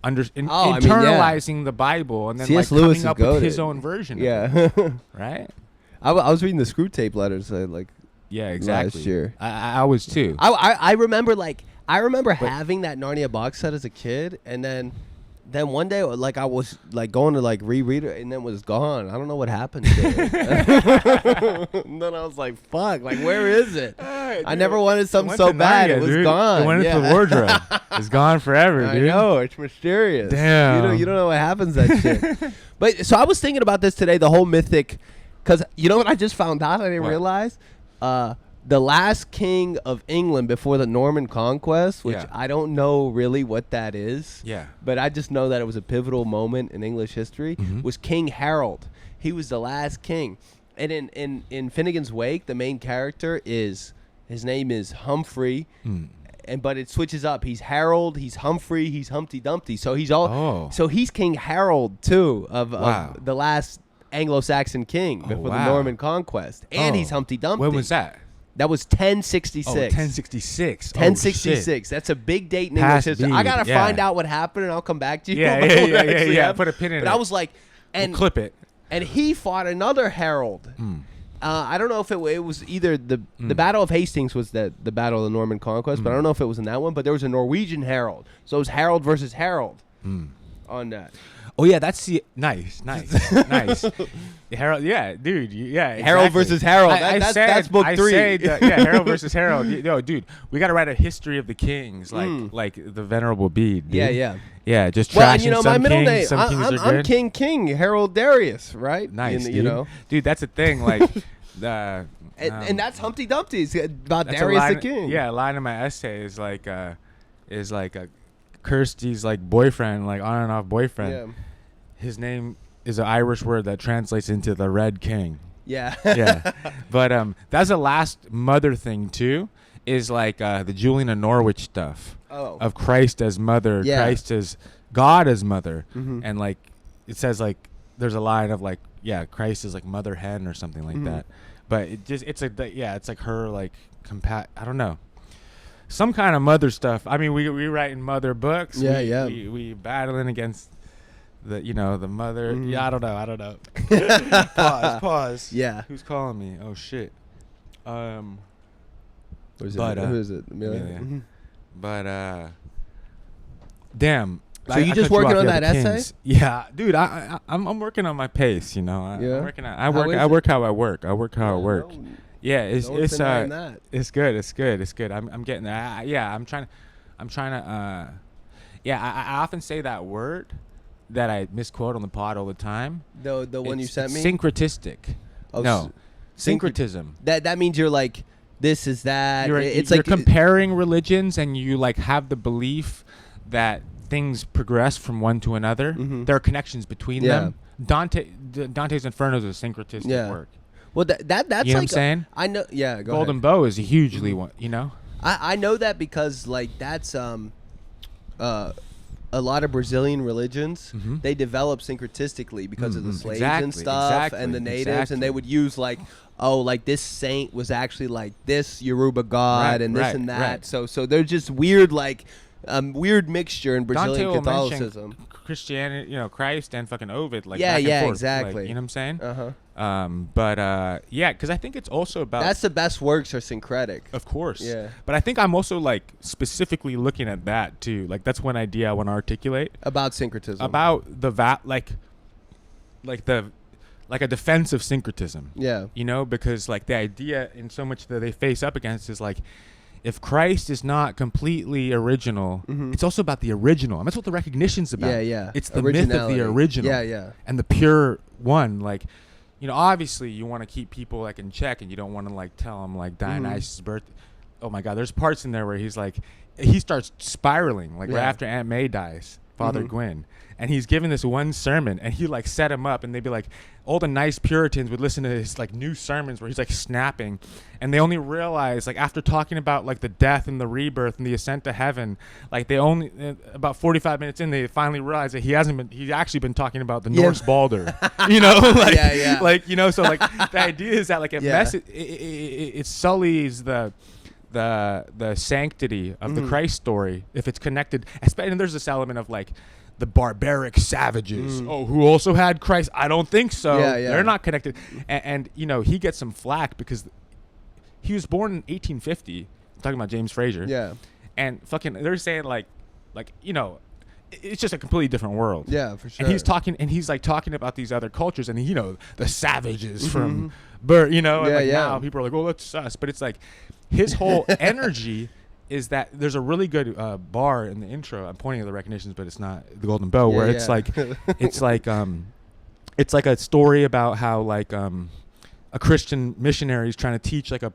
Speaker 2: internalizing the Bible and then
Speaker 1: C.S.
Speaker 2: like
Speaker 1: Lewis
Speaker 2: coming up with his own version of it. Right?
Speaker 1: I was reading the Screw Tape letters
Speaker 2: exactly.
Speaker 1: last year.
Speaker 2: I was too.
Speaker 1: I remember having that Narnia box set as a kid, and then one day like I was like going to like reread it, and then it was gone. I don't know what happened to it. And then I was like, fuck, like where is it? I never wanted something so bad. Narnia, it was gone.
Speaker 2: It went into the wardrobe. It's gone forever, dude.
Speaker 1: I know, it's mysterious.
Speaker 2: Damn.
Speaker 1: You don't know what happens to that shit. But so I was thinking about this today, the whole mythic, because you know what I just found out? I didn't realize. the last king of England before the Norman conquest, which
Speaker 2: Yeah.
Speaker 1: I don't know really what that is.
Speaker 2: Yeah.
Speaker 1: But I just know that it was a pivotal moment in English history.
Speaker 2: Mhm.
Speaker 1: Was King Harold. He was the last king. And in Finnegan's Wake, the main character his name is Humphrey. But it switches up. He's Harold, he's Humphrey, he's Humpty Dumpty. So he's so he's King Harold too of the last Anglo-Saxon king before the Norman conquest. And he's Humpty Dumpty.
Speaker 2: When was that?
Speaker 1: That was 1066.
Speaker 2: Oh, 1066.
Speaker 1: 1066. That's a big date in English history. I gotta find out what happened, and I'll come back to you.
Speaker 2: Yeah. Put a pin in it.
Speaker 1: But I was like, and
Speaker 2: we'll clip it.
Speaker 1: And he fought another Harold. I don't know if it was either the Battle of Hastings was the Battle of the Norman Conquest, but I don't know if it was in that one. But there was a Norwegian Harold, so it was Harold versus Harold on that.
Speaker 2: Oh yeah, that's nice. Harold, yeah, dude, yeah. Exactly.
Speaker 1: Harold versus Harold. That's book 3.
Speaker 2: Harold versus Harold. Yo, dude, we gotta write a history of the kings, like the Venerable Bede. Dude. Yeah. Just trashing
Speaker 1: my middle name.
Speaker 2: Some kings are good.
Speaker 1: I'm King Harold Darius, right?
Speaker 2: Nice,
Speaker 1: you know,
Speaker 2: dude. That's the thing, like.
Speaker 1: And that's Humpty Dumpty. It's about Darius the king.
Speaker 2: Yeah, a line in my essay is like Kirsty's like boyfriend, like on and off boyfriend.
Speaker 1: Yeah.
Speaker 2: His name is an Irish word that translates into the Red King.
Speaker 1: Yeah.
Speaker 2: Yeah. But that's the last mother thing too, is like the Julian of Norwich stuff. Of Christ as mother, Christ as God as mother. And like it says like there's a line of like, yeah, Christ is like mother hen or something like that. But it's like her like I don't know. Some kind of mother stuff. I mean, we writing mother books. We battling against the mother. Yeah, I don't know. Pause.
Speaker 1: Yeah.
Speaker 2: Who's calling me? Oh shit.
Speaker 1: Who is it? Amelia?
Speaker 2: But damn.
Speaker 1: So you just working on that essay?
Speaker 2: Yeah, dude. I'm working on my pace. I'm working on. I work how I work. Yeah, it's good. It's good. I'm getting there. I'm trying to. I often say that word that I misquote on the pod all the time.
Speaker 1: The one you sent me.
Speaker 2: Syncretistic. No, syncretism.
Speaker 1: That means you're like this is that.
Speaker 2: You're comparing religions, and you like have the belief that things progress from one to another. There are connections between them. Dante's Inferno is a syncretistic work.
Speaker 1: Well, that's
Speaker 2: you know
Speaker 1: like
Speaker 2: what I'm saying?
Speaker 1: I know. Yeah, go
Speaker 2: Golden
Speaker 1: ahead.
Speaker 2: Bough is a hugely one.
Speaker 1: I know that because like that's a lot of Brazilian religions they develop syncretistically because of the slaves and stuff and the natives and they would use like this saint was actually like this Yoruba god and this and that. So they're just weird like weird mixture in Brazilian Catholicism.
Speaker 2: Christianity, Christ and fucking Ovid, like
Speaker 1: back
Speaker 2: and forth,
Speaker 1: exactly.
Speaker 2: Like, you know what I'm saying?
Speaker 1: Uh-huh.
Speaker 2: Because I think it's also about
Speaker 1: that's the best works are syncretic.
Speaker 2: Of course.
Speaker 1: Yeah.
Speaker 2: But I think I'm also like specifically looking at that too. Like that's one idea I want to articulate
Speaker 1: about syncretism.
Speaker 2: About the like a defense of syncretism.
Speaker 1: Yeah.
Speaker 2: Because like the idea in so much that they face up against is like, if Christ is not completely original, it's also about the original. And that's what the recognition's about.
Speaker 1: Yeah.
Speaker 2: It's the myth of the original.
Speaker 1: Yeah.
Speaker 2: And the pure one. Like, obviously you want to keep people like in check and you don't want to like tell them like Dionysus' birth. Oh my God, there's parts in there where he's like, he starts spiraling like right after Aunt May dies, Father Gwyn. And he's giving this one sermon and he like set him up and they'd be like, all the nice Puritans would listen to his like new sermons where he's like snapping and they only realize like after talking about like the death and the rebirth and the ascent to heaven, like they only about 45 minutes in they finally realize that he's actually been talking about the Norse Balder. Like so like the idea is that like it sullies the sanctity of the Christ story if it's connected, and there's this element of like the barbaric savages who also had Christ. I don't think so. They're not connected. And he gets some flack because he was born in 1850. I'm talking about James Frazier.
Speaker 1: Yeah.
Speaker 2: And fucking they're saying like it's just a completely different world.
Speaker 1: Yeah, for sure.
Speaker 2: And he's talking about these other cultures and the savages from birth, now people are like, "Oh, that's us." But it's like his whole energy is that there's a really good bar in the intro. I'm pointing at the recognitions, but it's not the Golden Bough, where it's like it's like a story about how like a Christian missionary is trying to teach like a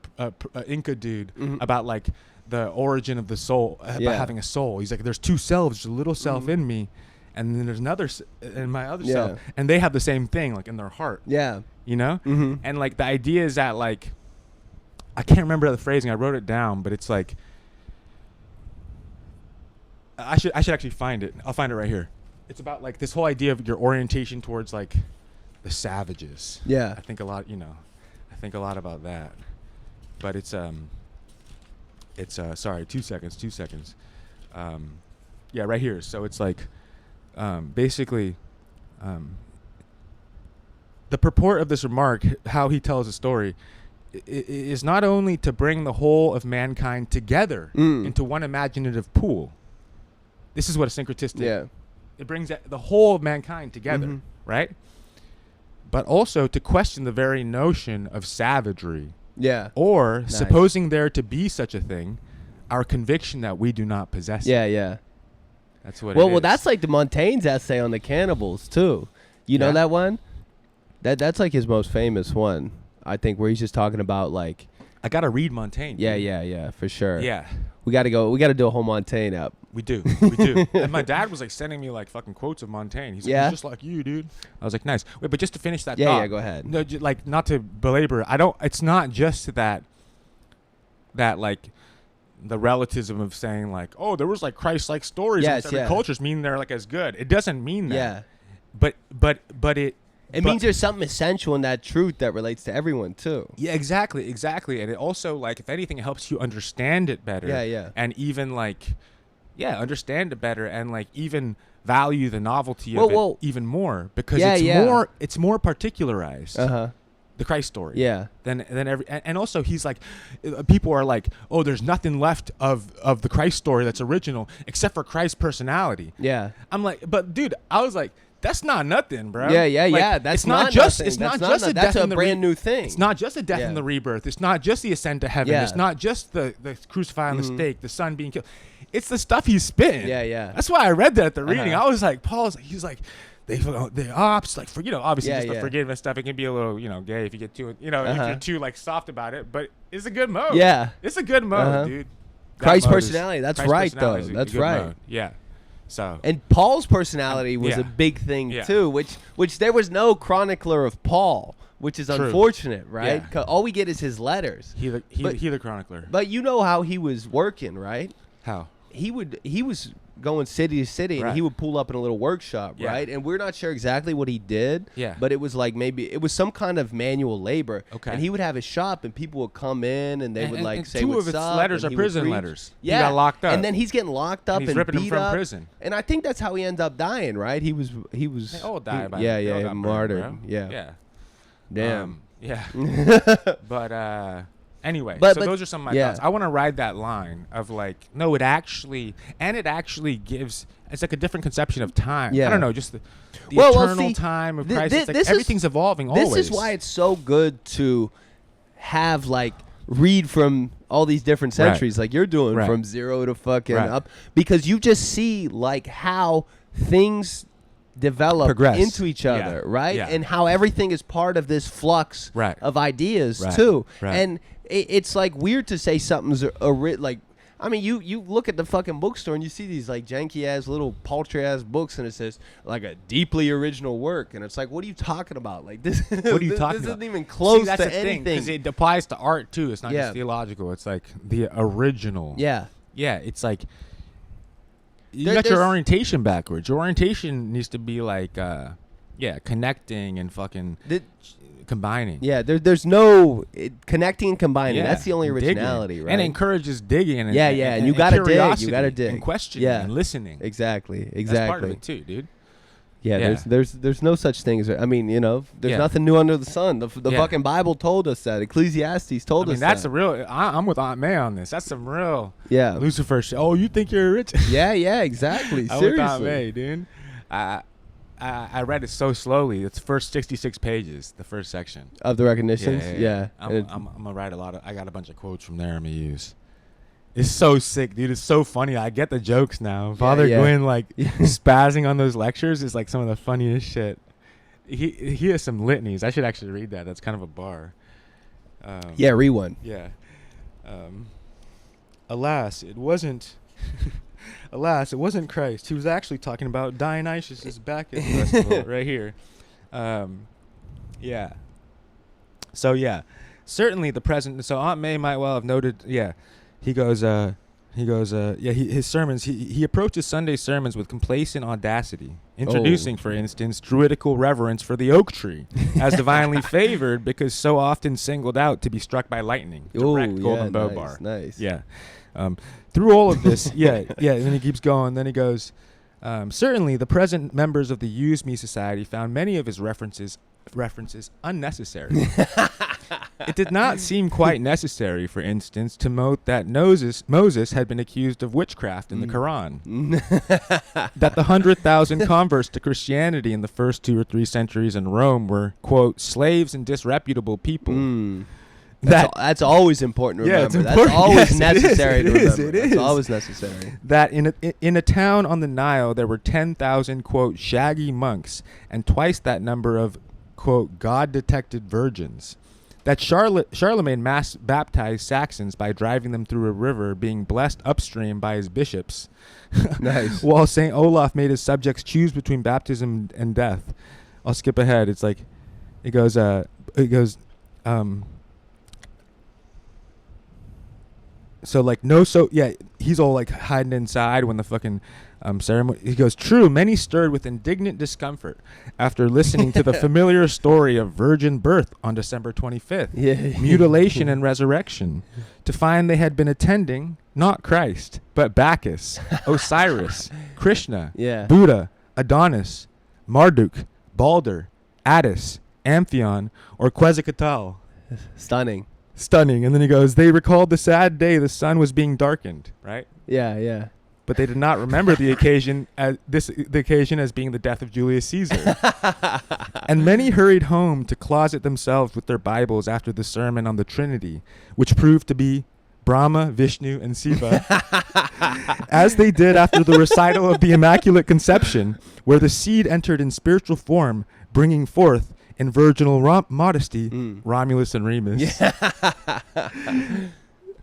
Speaker 2: Inca dude about like the origin of the soul, about having a soul. He's like, there's two selves, there's a little self in me, and then there's another in my other self, and they have the same thing like in their heart.
Speaker 1: Yeah,
Speaker 2: you know, and like the idea is that like, I can't remember the phrasing. I wrote it down, but it's like, I should actually find it. I'll find it right here. It's about like this whole idea of your orientation towards like the savages.
Speaker 1: Yeah,
Speaker 2: I think a lot. You know, I think a lot about that. But it's sorry, 2 seconds. Yeah, right here. So it's like, basically, the purport of this remark, how he tells the story, is not only to bring the whole of mankind together into one imaginative pool. This is what a syncretist is.
Speaker 1: Yeah.
Speaker 2: It brings the whole of mankind together, right? But also to question the very notion of savagery.
Speaker 1: Yeah.
Speaker 2: Or, supposing there to be such a thing, our conviction that we do not possess it.
Speaker 1: Yeah.
Speaker 2: That's what it is.
Speaker 1: Well, that's like the Montaigne's essay on the cannibals, too. You know that one? That's like his most famous one, I think, where he's just talking about like...
Speaker 2: I got to read Montaigne.
Speaker 1: Yeah, for sure.
Speaker 2: Yeah.
Speaker 1: We got to do a whole Montaigne up.
Speaker 2: We do. And my dad was like sending me like fucking quotes of Montaigne. He's like, he's just like you, dude. I was like, nice. Wait, but just to finish that thought.
Speaker 1: Yeah, go ahead.
Speaker 2: No, like not to belabor. It's not just that like the relativism of saying like, oh, there was like Christ-like stories in certain cultures mean they're like as good. It doesn't mean that.
Speaker 1: Yeah.
Speaker 2: But it
Speaker 1: means there's something essential in that truth that relates to everyone too.
Speaker 2: Yeah, exactly. And it also, like, if anything, it helps you understand it better.
Speaker 1: Yeah.
Speaker 2: And even like, understand it better, and like even value the novelty of it even more, because it's more particularized. The Christ story.
Speaker 1: Yeah.
Speaker 2: Than every, and also he's like, people are like, oh, there's nothing left of the Christ story that's original except for Christ's personality.
Speaker 1: Yeah.
Speaker 2: I'm like, but dude, I was like, that's not nothing, bro.
Speaker 1: Yeah. That's not just a death and the brand new thing.
Speaker 2: It's not just a death and the rebirth. It's not just the ascent to heaven. It's not just the crucified on the stake, the son being killed. It's the stuff he's spitting.
Speaker 1: Yeah.
Speaker 2: That's why I read that at the reading. I was like, he's like, they ops like, for, you know, obviously just the forgiveness stuff. It can be a little, you know, gay if you get too, you know, if you're too like soft about it. But it's a good mode.
Speaker 1: Yeah,
Speaker 2: it's a good mode, dude.
Speaker 1: Christ's personality. That's right, though. That's right.
Speaker 2: Mode. Yeah. So,
Speaker 1: and Paul's personality was a big thing too, which there was no chronicler of Paul, which is unfortunate, right? Yeah. All we get is his letters.
Speaker 2: He the chronicler.
Speaker 1: But you know how he was working, right?
Speaker 2: How?
Speaker 1: He was going city to city, and he would pull up in a little workshop, right? And we're not sure exactly what he did, but it was like maybe it was some kind of manual labor. Okay. And he would have his shop, and people would come in, and they would like say what's up.
Speaker 2: Two of its letters are prison letters.
Speaker 1: Yeah.
Speaker 2: He got locked up.
Speaker 1: And then he's getting locked up and
Speaker 2: ripping
Speaker 1: beat
Speaker 2: him from
Speaker 1: up.
Speaker 2: Prison.
Speaker 1: And I think that's how he ended up dying, right? He was. They
Speaker 2: all died by
Speaker 1: martyred.
Speaker 2: Burned,
Speaker 1: yeah.
Speaker 2: Damn. But anyway, those are some of my thoughts. I want to ride that line of like, no, it actually gives. It's like a different conception of time. I don't know, just the eternal time of Christ. It's like everything's evolving always.
Speaker 1: This is why it's so good to have like read from all these different centuries, like you're doing from zero to fucking up, because you just see like how things develop into each other, right? And how everything is part of this flux of ideas too. And it's like weird to say something's like, I mean, you look at the fucking bookstore and you see these like janky ass little paltry ass books, and it says like a deeply original work, and it's like, what are you talking about? Like this, what are you talking about? This isn't even close to anything.
Speaker 2: Because it applies to art too. It's not just theological. It's like the original. Yeah. It's like you got your orientation backwards. Your orientation needs to be like, connecting and fucking combining. Yeah, there's no connecting and combining. That's the only originality, right? And it encourages digging. And,
Speaker 1: and you gotta dig. You gotta dig
Speaker 2: and questioning and listening.
Speaker 1: Exactly.
Speaker 2: That's part of it too, dude.
Speaker 1: Yeah, there's no such thing as, I mean, you know, there's nothing new under the sun. The fucking Bible told us that. Ecclesiastes told us that.
Speaker 2: That's a real, I'm with Aunt May on this. That's some real Lucifer shit. Oh, you think you're rich?
Speaker 1: Yeah, exactly.
Speaker 2: I'm with Aunt May, dude. I read it so slowly. It's first 66 pages, the first section.
Speaker 1: Of the recognitions? Yeah.
Speaker 2: I'm going to write I got a bunch of quotes from there I'm going to use. It's so sick, dude. It's so funny. I get the jokes now. Father Gwyn, like, spazzing on those lectures is, like, some of the funniest shit. He has some litanies. I should actually read that. That's kind of a bar.
Speaker 1: Yeah, read one.
Speaker 2: Yeah. Alas, it wasn't. Alas, it wasn't Christ. He was actually talking about Dionysius' Bacchus festival right here. Yeah. So yeah, certainly the present. So Aunt May might well have noted. Yeah, he goes. His sermons. He approaches Sunday sermons with complacent audacity, introducing, for instance, druidical reverence for the oak tree as divinely favored because so often singled out to be struck by lightning. Direct golden bow bar.
Speaker 1: Nice.
Speaker 2: Yeah. Through all of this, yeah. And then he keeps going. Then he goes. Certainly, the present members of the Use Me Society found many of his references unnecessary. It did not seem quite necessary, for instance, to note that Moses had been accused of witchcraft in the Quran. That the 100,000 converts to Christianity in the first 2 or 3 centuries in Rome were, quote, slaves and disreputable people.
Speaker 1: That's always important to remember.
Speaker 2: It's important.
Speaker 1: That's always necessary to remember.
Speaker 2: It is.
Speaker 1: It's always necessary.
Speaker 2: That in a town on the Nile there were 10,000, quote, shaggy monks and twice that number of, quote, God-detected virgins. That Charlemagne mass baptized Saxons by driving them through a river being blessed upstream by his bishops.
Speaker 1: Nice.
Speaker 2: While St. Olaf made his subjects choose between baptism and death. I'll skip ahead. It's like, it goes, so like he's all like hiding inside when the fucking ceremony. He goes, true, many stirred with indignant discomfort after listening to the familiar story of virgin birth on December 25th, mutilation and resurrection, to find they had been attending not Christ but Bacchus, Osiris, Krishna, Buddha, Adonis, Marduk, Balder, Attis, Amphion, or Quetzalcoatl.
Speaker 1: Stunning.
Speaker 2: And then he goes, they recalled the sad day the sun was being darkened, right?
Speaker 1: Yeah.
Speaker 2: But they did not remember the occasion as being the death of Julius Caesar. And many hurried home to closet themselves with their Bibles after the sermon on the Trinity, which proved to be Brahma, Vishnu, and Shiva, as they did after the recital of the Immaculate Conception, where the seed entered in spiritual form, bringing forth in virginal modesty, Romulus and Remus.
Speaker 1: Yeah.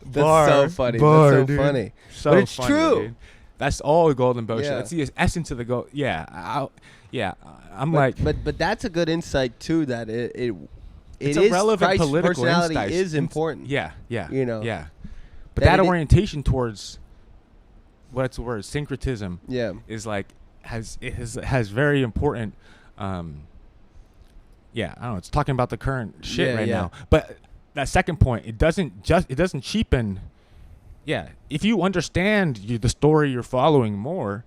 Speaker 1: That's so funny. But it's
Speaker 2: funny,
Speaker 1: true.
Speaker 2: Dude. That's all golden bow shit.
Speaker 1: Yeah.
Speaker 2: That's the essence of the gold. Yeah.
Speaker 1: But that's a good insight too. That it's
Speaker 2: a relevant
Speaker 1: Christ's
Speaker 2: political
Speaker 1: personality
Speaker 2: insight.
Speaker 1: is important.
Speaker 2: Yeah.
Speaker 1: You know.
Speaker 2: Yeah. But that orientation towards what's the word? Syncretism.
Speaker 1: Yeah.
Speaker 2: Is like has very important. Yeah, I don't know. It's talking about the current shit right now. But that second point, it doesn't cheapen. Yeah, if you understand the story you're following more,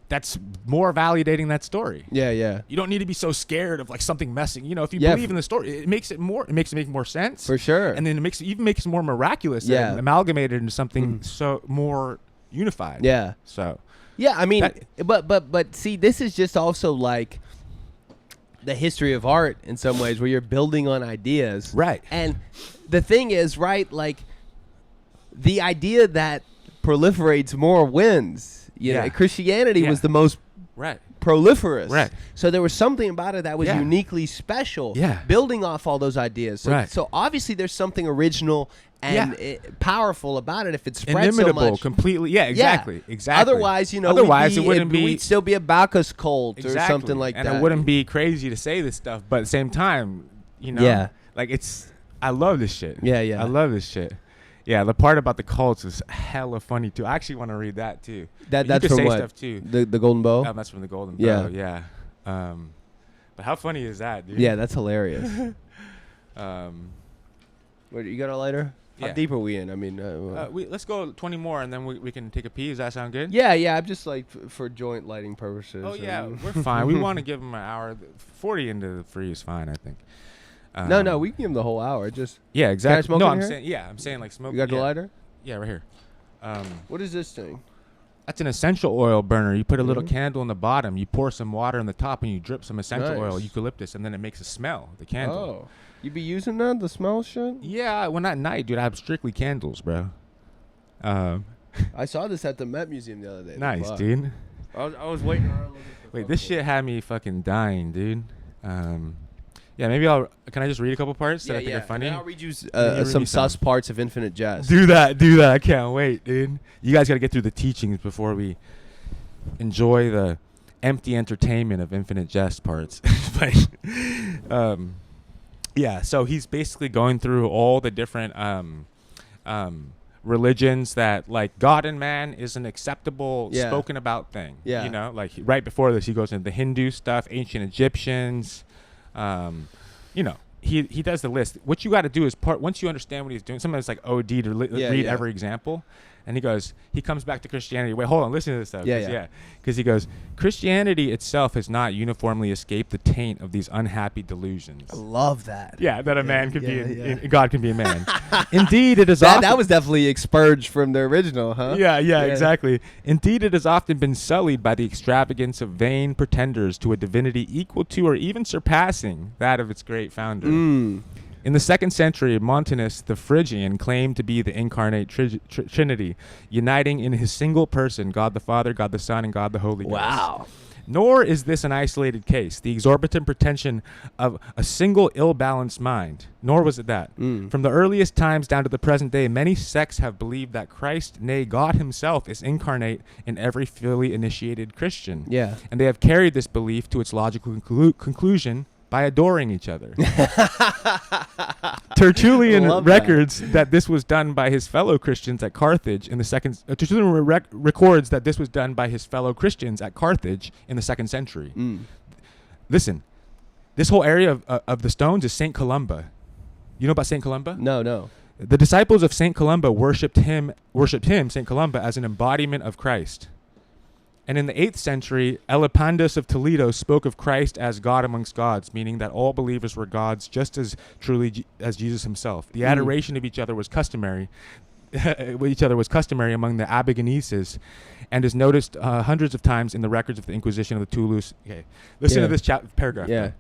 Speaker 2: that's more validating that story.
Speaker 1: Yeah.
Speaker 2: You don't need to be so scared of like something messing. You know, if you believe in the story, it makes it make more sense.
Speaker 1: For sure.
Speaker 2: And then it makes it more miraculous.
Speaker 1: Yeah.
Speaker 2: And amalgamated into something so more unified.
Speaker 1: Yeah.
Speaker 2: So.
Speaker 1: Yeah, I mean, but see, this is just also like the history of art in some ways, where you're building on ideas.
Speaker 2: Right.
Speaker 1: And the thing is, right, like the idea that proliferates more wins. You know, Christianity was the most proliferous.
Speaker 2: Right.
Speaker 1: So there was something about it that was uniquely special.
Speaker 2: Yeah.
Speaker 1: Building off all those ideas. So, so obviously there's something original and powerful about it if it spreads so much.
Speaker 2: Completely. Yeah, exactly.
Speaker 1: Otherwise, you know, it wouldn't be. We'd still be a Bacchus cult or something like that.
Speaker 2: And it wouldn't be crazy to say this stuff, but at the same time, you know, like I love this shit.
Speaker 1: Yeah.
Speaker 2: I love this shit. Yeah, the part about the cults is hella funny too. I actually want to read that too.
Speaker 1: That's from what?
Speaker 2: Stuff too.
Speaker 1: The Golden Bow?
Speaker 2: That's from the Golden Bow. Yeah. But how funny is that, dude?
Speaker 1: Yeah, that's hilarious. Wait, you got a lighter? How deep are we in? I mean,
Speaker 2: let's go 20 more and then we can take a pee. Does that sound good?
Speaker 1: Yeah. I'm just like for joint lighting purposes.
Speaker 2: Oh yeah, we're fine. We want to give them an hour. 40 into the free is fine, I think.
Speaker 1: No, we can give them the whole hour. Just
Speaker 2: exactly.
Speaker 1: No,
Speaker 2: I'm saying like smoke.
Speaker 1: You got the lighter?
Speaker 2: Yeah, right here.
Speaker 1: What is this thing?
Speaker 2: That's an essential oil burner. You put a little candle in the bottom. You pour some water in the top, and you drip some essential oil, eucalyptus, and then it makes a smell. The candle.
Speaker 1: Oh, you be using that? The smell shit?
Speaker 2: Yeah, when at night, dude, I have strictly candles, bro.
Speaker 1: I saw this at the Met Museum the other day.
Speaker 2: Nice, dude.
Speaker 1: I was waiting around looking for
Speaker 2: Wait, this shit had me fucking dying, dude. Yeah, maybe can I just read a couple parts that I think are funny?
Speaker 1: And then I'll read you
Speaker 2: read
Speaker 1: some
Speaker 2: me
Speaker 1: sus
Speaker 2: some.
Speaker 1: parts of Infinite Jest.
Speaker 2: Do that. I can't wait, dude. You guys got to get through the teachings before we enjoy the empty entertainment of Infinite Jest parts. But, yeah, so he's basically going through all the different religions that, like, God and man is an acceptable spoken about thing.
Speaker 1: Yeah.
Speaker 2: You know, like right before this, he goes into the Hindu stuff, ancient Egyptians. You know, he does the list. What you got to do is once you understand what he's doing, sometimes like OD to read every example. And he comes back to Christianity. Wait, hold on. Listen to this stuff. Because he goes, Christianity itself has not uniformly escaped the taint of these unhappy delusions.
Speaker 1: I love that.
Speaker 2: Yeah, that a man can be, God can be a man. Indeed, it is
Speaker 1: that was definitely expurged from the original, huh?
Speaker 2: Yeah, exactly. Indeed, it has often been sullied by the extravagance of vain pretenders to a divinity equal to or even surpassing that of its great founder. In the 2nd century, Montanus the Phrygian claimed to be the incarnate Trinity, uniting in his single person God the Father, God the Son, and God the Holy Ghost.
Speaker 1: Wow.
Speaker 2: Nor is this an isolated case, the exorbitant pretension of a single ill-balanced mind. Nor was it that. From the earliest times down to the present day, many sects have believed that Christ, nay, God himself, is incarnate in every fully initiated Christian.
Speaker 1: Yeah.
Speaker 2: And they have carried this belief to its logical conclusion by adoring each other. Tertullian records that this was done by his fellow Christians at Carthage in the second. Tertullian records that this was done by his fellow Christians at Carthage in the 2nd century. Listen, this whole area of the stones is Saint Columba. You know about Saint Columba?
Speaker 1: No.
Speaker 2: The disciples of Saint Columba worshipped him, Saint Columba, as an embodiment of Christ. And in the 8th century, Elipandus of Toledo spoke of Christ as God amongst gods, meaning that all believers were gods just as truly as Jesus himself. The adoration of each other was customary. Among the Abigeneses, and is noticed hundreds of times in the records of the Inquisition of the Toulouse. Okay, listen to this paragraph.
Speaker 1: Yeah.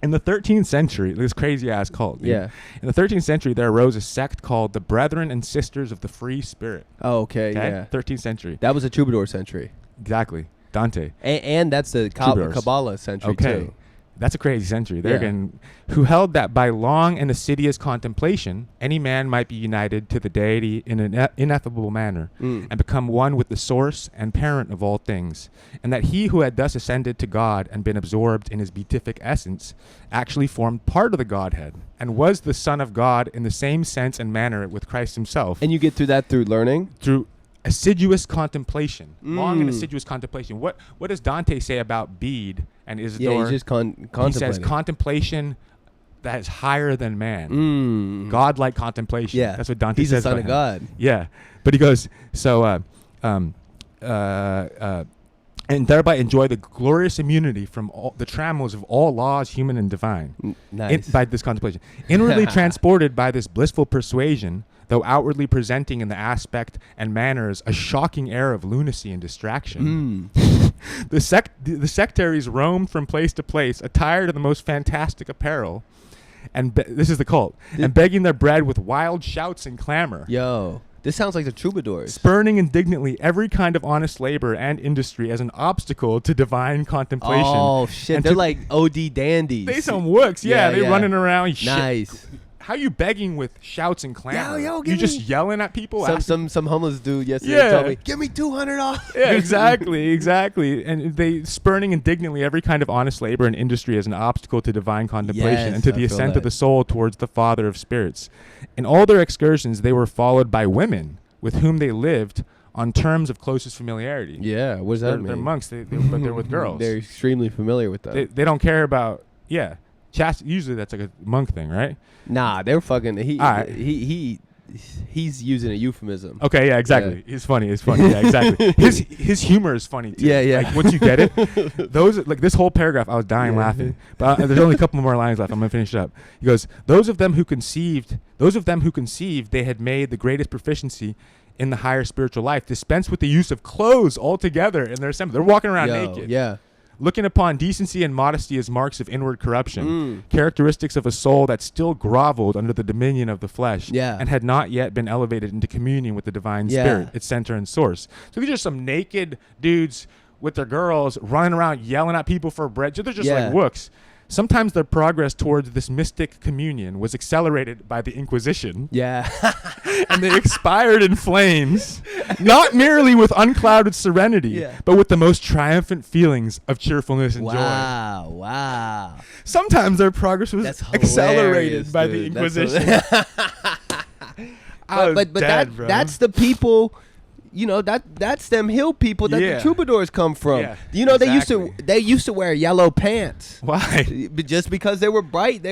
Speaker 2: In the 13th century, this crazy ass cult. Dude.
Speaker 1: Yeah.
Speaker 2: In the 13th century, there arose a sect called the Brethren and Sisters of the Free Spirit.
Speaker 1: Oh, okay. Yeah.
Speaker 2: 13th century.
Speaker 1: That was a troubadour century.
Speaker 2: Exactly. Dante.
Speaker 1: And that's the Kabbalah century too.
Speaker 2: That's a crazy century. Who held that by long and assiduous contemplation, any man might be united to the deity in an ineffable manner, and become one with the source and parent of all things, and that he who had thus ascended to God and been absorbed in his beatific essence actually formed part of the Godhead, and was the Son of God in the same sense and manner with Christ himself.
Speaker 1: And you get through that through learning?
Speaker 2: Through assiduous contemplation, long and assiduous contemplation. What does Dante say about Bede and Isidore?
Speaker 1: Yeah, he's just contemplating.
Speaker 2: He says contemplation that is higher than man. God-like contemplation.
Speaker 1: Yeah,
Speaker 2: that's what Dante
Speaker 1: says. He's the son of God.
Speaker 2: Yeah, but he goes and thereby enjoy the glorious immunity from all the trammels of all laws, human and divine.
Speaker 1: Nice.
Speaker 2: By this contemplation, inwardly transported by this blissful persuasion, though outwardly presenting in the aspect and manners a shocking air of lunacy and distraction. The sectaries roamed from place to place, attired in the most fantastic apparel, and this is the cult, and begging their bread with wild shouts and clamor.
Speaker 1: Yo, this sounds like the troubadours.
Speaker 2: Spurning indignantly every kind of honest labor and industry as an obstacle to divine contemplation.
Speaker 1: Oh, shit. They're like OD dandies.
Speaker 2: They some wooks. Yeah, they're running around.
Speaker 1: Nice.
Speaker 2: Shit. How you begging with shouts and clamor?
Speaker 1: Yo,
Speaker 2: you just yelling at people?
Speaker 1: Some homeless dude yesterday told me, give me $200.
Speaker 2: Yeah, exactly. And they spurning indignantly every kind of honest labor and industry as an obstacle to divine contemplation and to the ascent of the soul towards the Father of spirits. In all their excursions, they were followed by women with whom they lived on terms of closest familiarity.
Speaker 1: Yeah, what does that mean?
Speaker 2: They're monks, but they're with girls.
Speaker 1: They're extremely familiar with them.
Speaker 2: They don't care about, usually that's like a monk thing, right?
Speaker 1: Nah, they're fucking. He's using a euphemism.
Speaker 2: Okay, yeah, exactly. Yeah. It's funny. Yeah, exactly. His humor is funny too.
Speaker 1: Yeah.
Speaker 2: Like once you get it, this whole paragraph, I was dying laughing. But there's only a couple more lines left. I'm gonna finish it up. He goes, those of them who conceived, they had made the greatest proficiency in the higher spiritual life, dispensed with the use of clothes altogether in their assembly. They're walking around naked.
Speaker 1: Yeah.
Speaker 2: Looking upon decency and modesty as marks of inward corruption, characteristics of a soul that still groveled under the dominion of the flesh, and had not yet been elevated into communion with the divine spirit, its center and source. So these are some naked dudes with their girls running around yelling at people for bread. They're just like wooks. Sometimes their progress towards this mystic communion was accelerated by the Inquisition.
Speaker 1: Yeah.
Speaker 2: And they expired in flames, not merely with unclouded serenity, but with the most triumphant feelings of cheerfulness and joy.
Speaker 1: Wow.
Speaker 2: Sometimes their progress was accelerated by the Inquisition.
Speaker 1: But that's the people. You know, that's them hill people that the troubadours come from.
Speaker 2: Yeah,
Speaker 1: you know,
Speaker 2: exactly.
Speaker 1: they used to wear yellow pants.
Speaker 2: Why?
Speaker 1: Just because they were bright.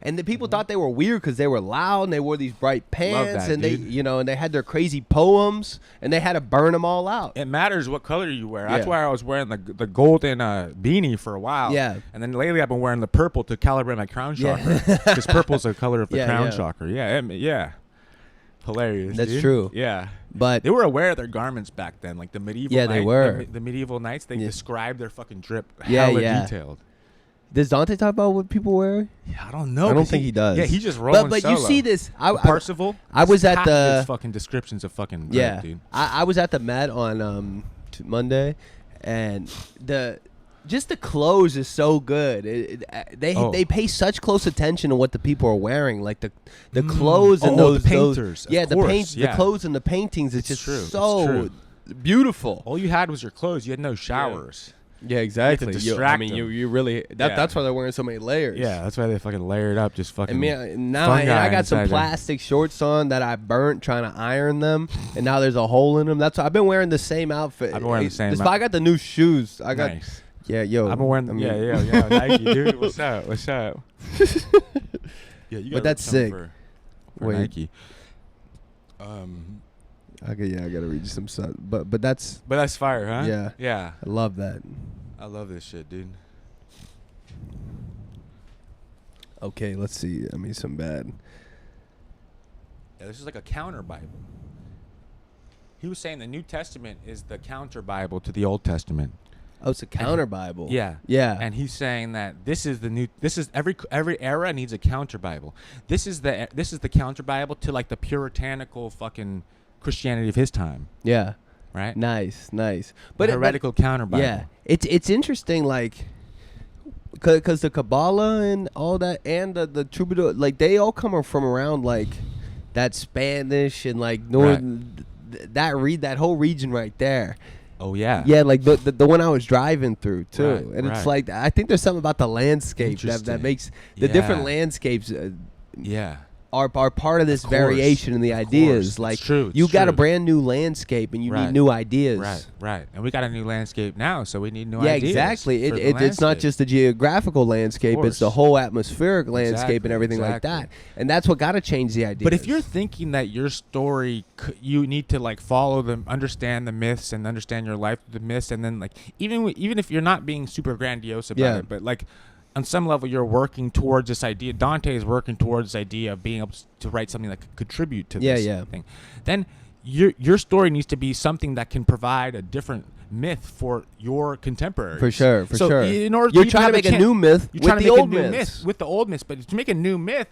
Speaker 1: And the people thought they were weird because they were loud and they wore these bright pants.
Speaker 2: That,
Speaker 1: and
Speaker 2: dude.
Speaker 1: and they had their crazy poems and they had to burn them all out.
Speaker 2: It matters what color you wear. That's why I was wearing the golden beanie for a while.
Speaker 1: Yeah.
Speaker 2: And then lately I've been wearing the purple to calibrate my crown chakra. Because purple's the color of the crown chakra. Yeah. Hilarious.
Speaker 1: That's
Speaker 2: dude.
Speaker 1: true.
Speaker 2: Yeah.
Speaker 1: But
Speaker 2: they were aware of their garments back then, like the medieval.
Speaker 1: They were.
Speaker 2: The medieval knights. They described their fucking drip.
Speaker 1: Yeah,
Speaker 2: hella detailed.
Speaker 1: Does Dante talk about what people wear?
Speaker 2: Yeah, I don't know.
Speaker 1: I don't think he does.
Speaker 2: Yeah, he just rolling
Speaker 1: But
Speaker 2: solo.
Speaker 1: you see this.
Speaker 2: Parsifal.
Speaker 1: I was at the
Speaker 2: fucking descriptions of fucking drip, dude.
Speaker 1: I was at the Met on Monday, and the clothes is so good. They pay such close attention to what the people are wearing, like the clothes and those
Speaker 2: the painters.
Speaker 1: The clothes and the paintings. It's just so beautiful.
Speaker 2: All you had was your clothes. You had no showers.
Speaker 1: Yeah, exactly. You really that's why they're wearing so many layers.
Speaker 2: Yeah, that's why they fucking layered up. Just fucking.
Speaker 1: I got some plastic shorts on that I burnt trying to iron them, and now there's a hole in them. That's why I've been wearing the same outfit.
Speaker 2: I've been wearing the same.
Speaker 1: I got the new shoes. I got.
Speaker 2: Nice.
Speaker 1: Yeah, yo.
Speaker 2: I've been wearing. Yeah, Nike, dude. What's up? Yeah, you got.
Speaker 1: But that's sick.
Speaker 2: For Nike.
Speaker 1: Okay, I gotta read you some stuff. But that's
Speaker 2: fire, huh?
Speaker 1: Yeah.
Speaker 2: Yeah.
Speaker 1: I love that.
Speaker 2: I love this shit, dude.
Speaker 1: Okay, let's see. I mean, some bad.
Speaker 2: Yeah, this is like a counter Bible. He was saying the New Testament is the counter Bible to the Old Testament.
Speaker 1: Oh, it's a counter Bible.
Speaker 2: Yeah. And he's saying that every era needs a counter Bible. This is the counter Bible to like the puritanical fucking Christianity of his time.
Speaker 1: Yeah.
Speaker 2: Right?
Speaker 1: Nice.
Speaker 2: But heretical counter Bible.
Speaker 1: Yeah. It's interesting, like, because the Kabbalah and all that, and the troubadour, like, they all come from around, like, that Spanish and, like, northern, that whole region right there.
Speaker 2: Oh, yeah.
Speaker 1: Yeah, like the one I was driving through, too.
Speaker 2: Right,
Speaker 1: and it's like, I think there's something about the landscape that makes the different landscapes are part of this variation in the ideas. Like, you got a brand new landscape and you need new ideas.
Speaker 2: Right. And we got a new landscape now, so we need new ideas.
Speaker 1: Yeah, exactly. It's not just the geographical landscape, it's the whole atmospheric landscape and everything like that. And that's what got to change the ideas.
Speaker 2: But if you're thinking that your story, you need to like follow them, understand the myths and understand your life through the myths, and then like even if you're not being super grandiose about it, but like on some level you're working towards this idea. Dante is working towards this idea of being able to write something that could contribute to this thing. Then your story needs to be something that can provide a different myth for your contemporaries.
Speaker 1: For sure.
Speaker 2: In order
Speaker 1: you're trying to make a new myth with the old myths.
Speaker 2: With the old myths, but to make a new myth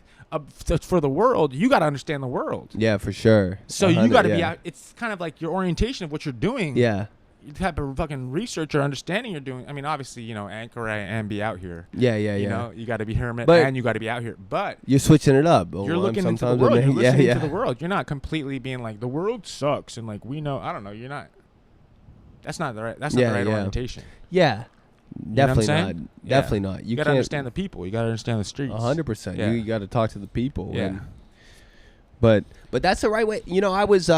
Speaker 2: for the world, you got to understand the world.
Speaker 1: Yeah, for sure.
Speaker 2: So you got to be out. It's kind of like your orientation of what you're doing.
Speaker 1: Yeah.
Speaker 2: The type of fucking research or understanding you're doing. I mean, obviously, anchor and be out here.
Speaker 1: Yeah.
Speaker 2: You know, you got to be hermit and you got to be out here. But
Speaker 1: you're switching it up.
Speaker 2: You're looking into the world. You're listening to the world. You're not completely being like the world sucks and like we know. I don't know. You're not. That's not the right. That's not the right orientation.
Speaker 1: Yeah. Definitely not.
Speaker 2: Yeah.
Speaker 1: Definitely not.
Speaker 2: You got to understand the people. You got to understand the streets.
Speaker 1: 100%.
Speaker 2: Yeah.
Speaker 1: You got to talk to the people.
Speaker 2: Yeah.
Speaker 1: But that's the right way. I was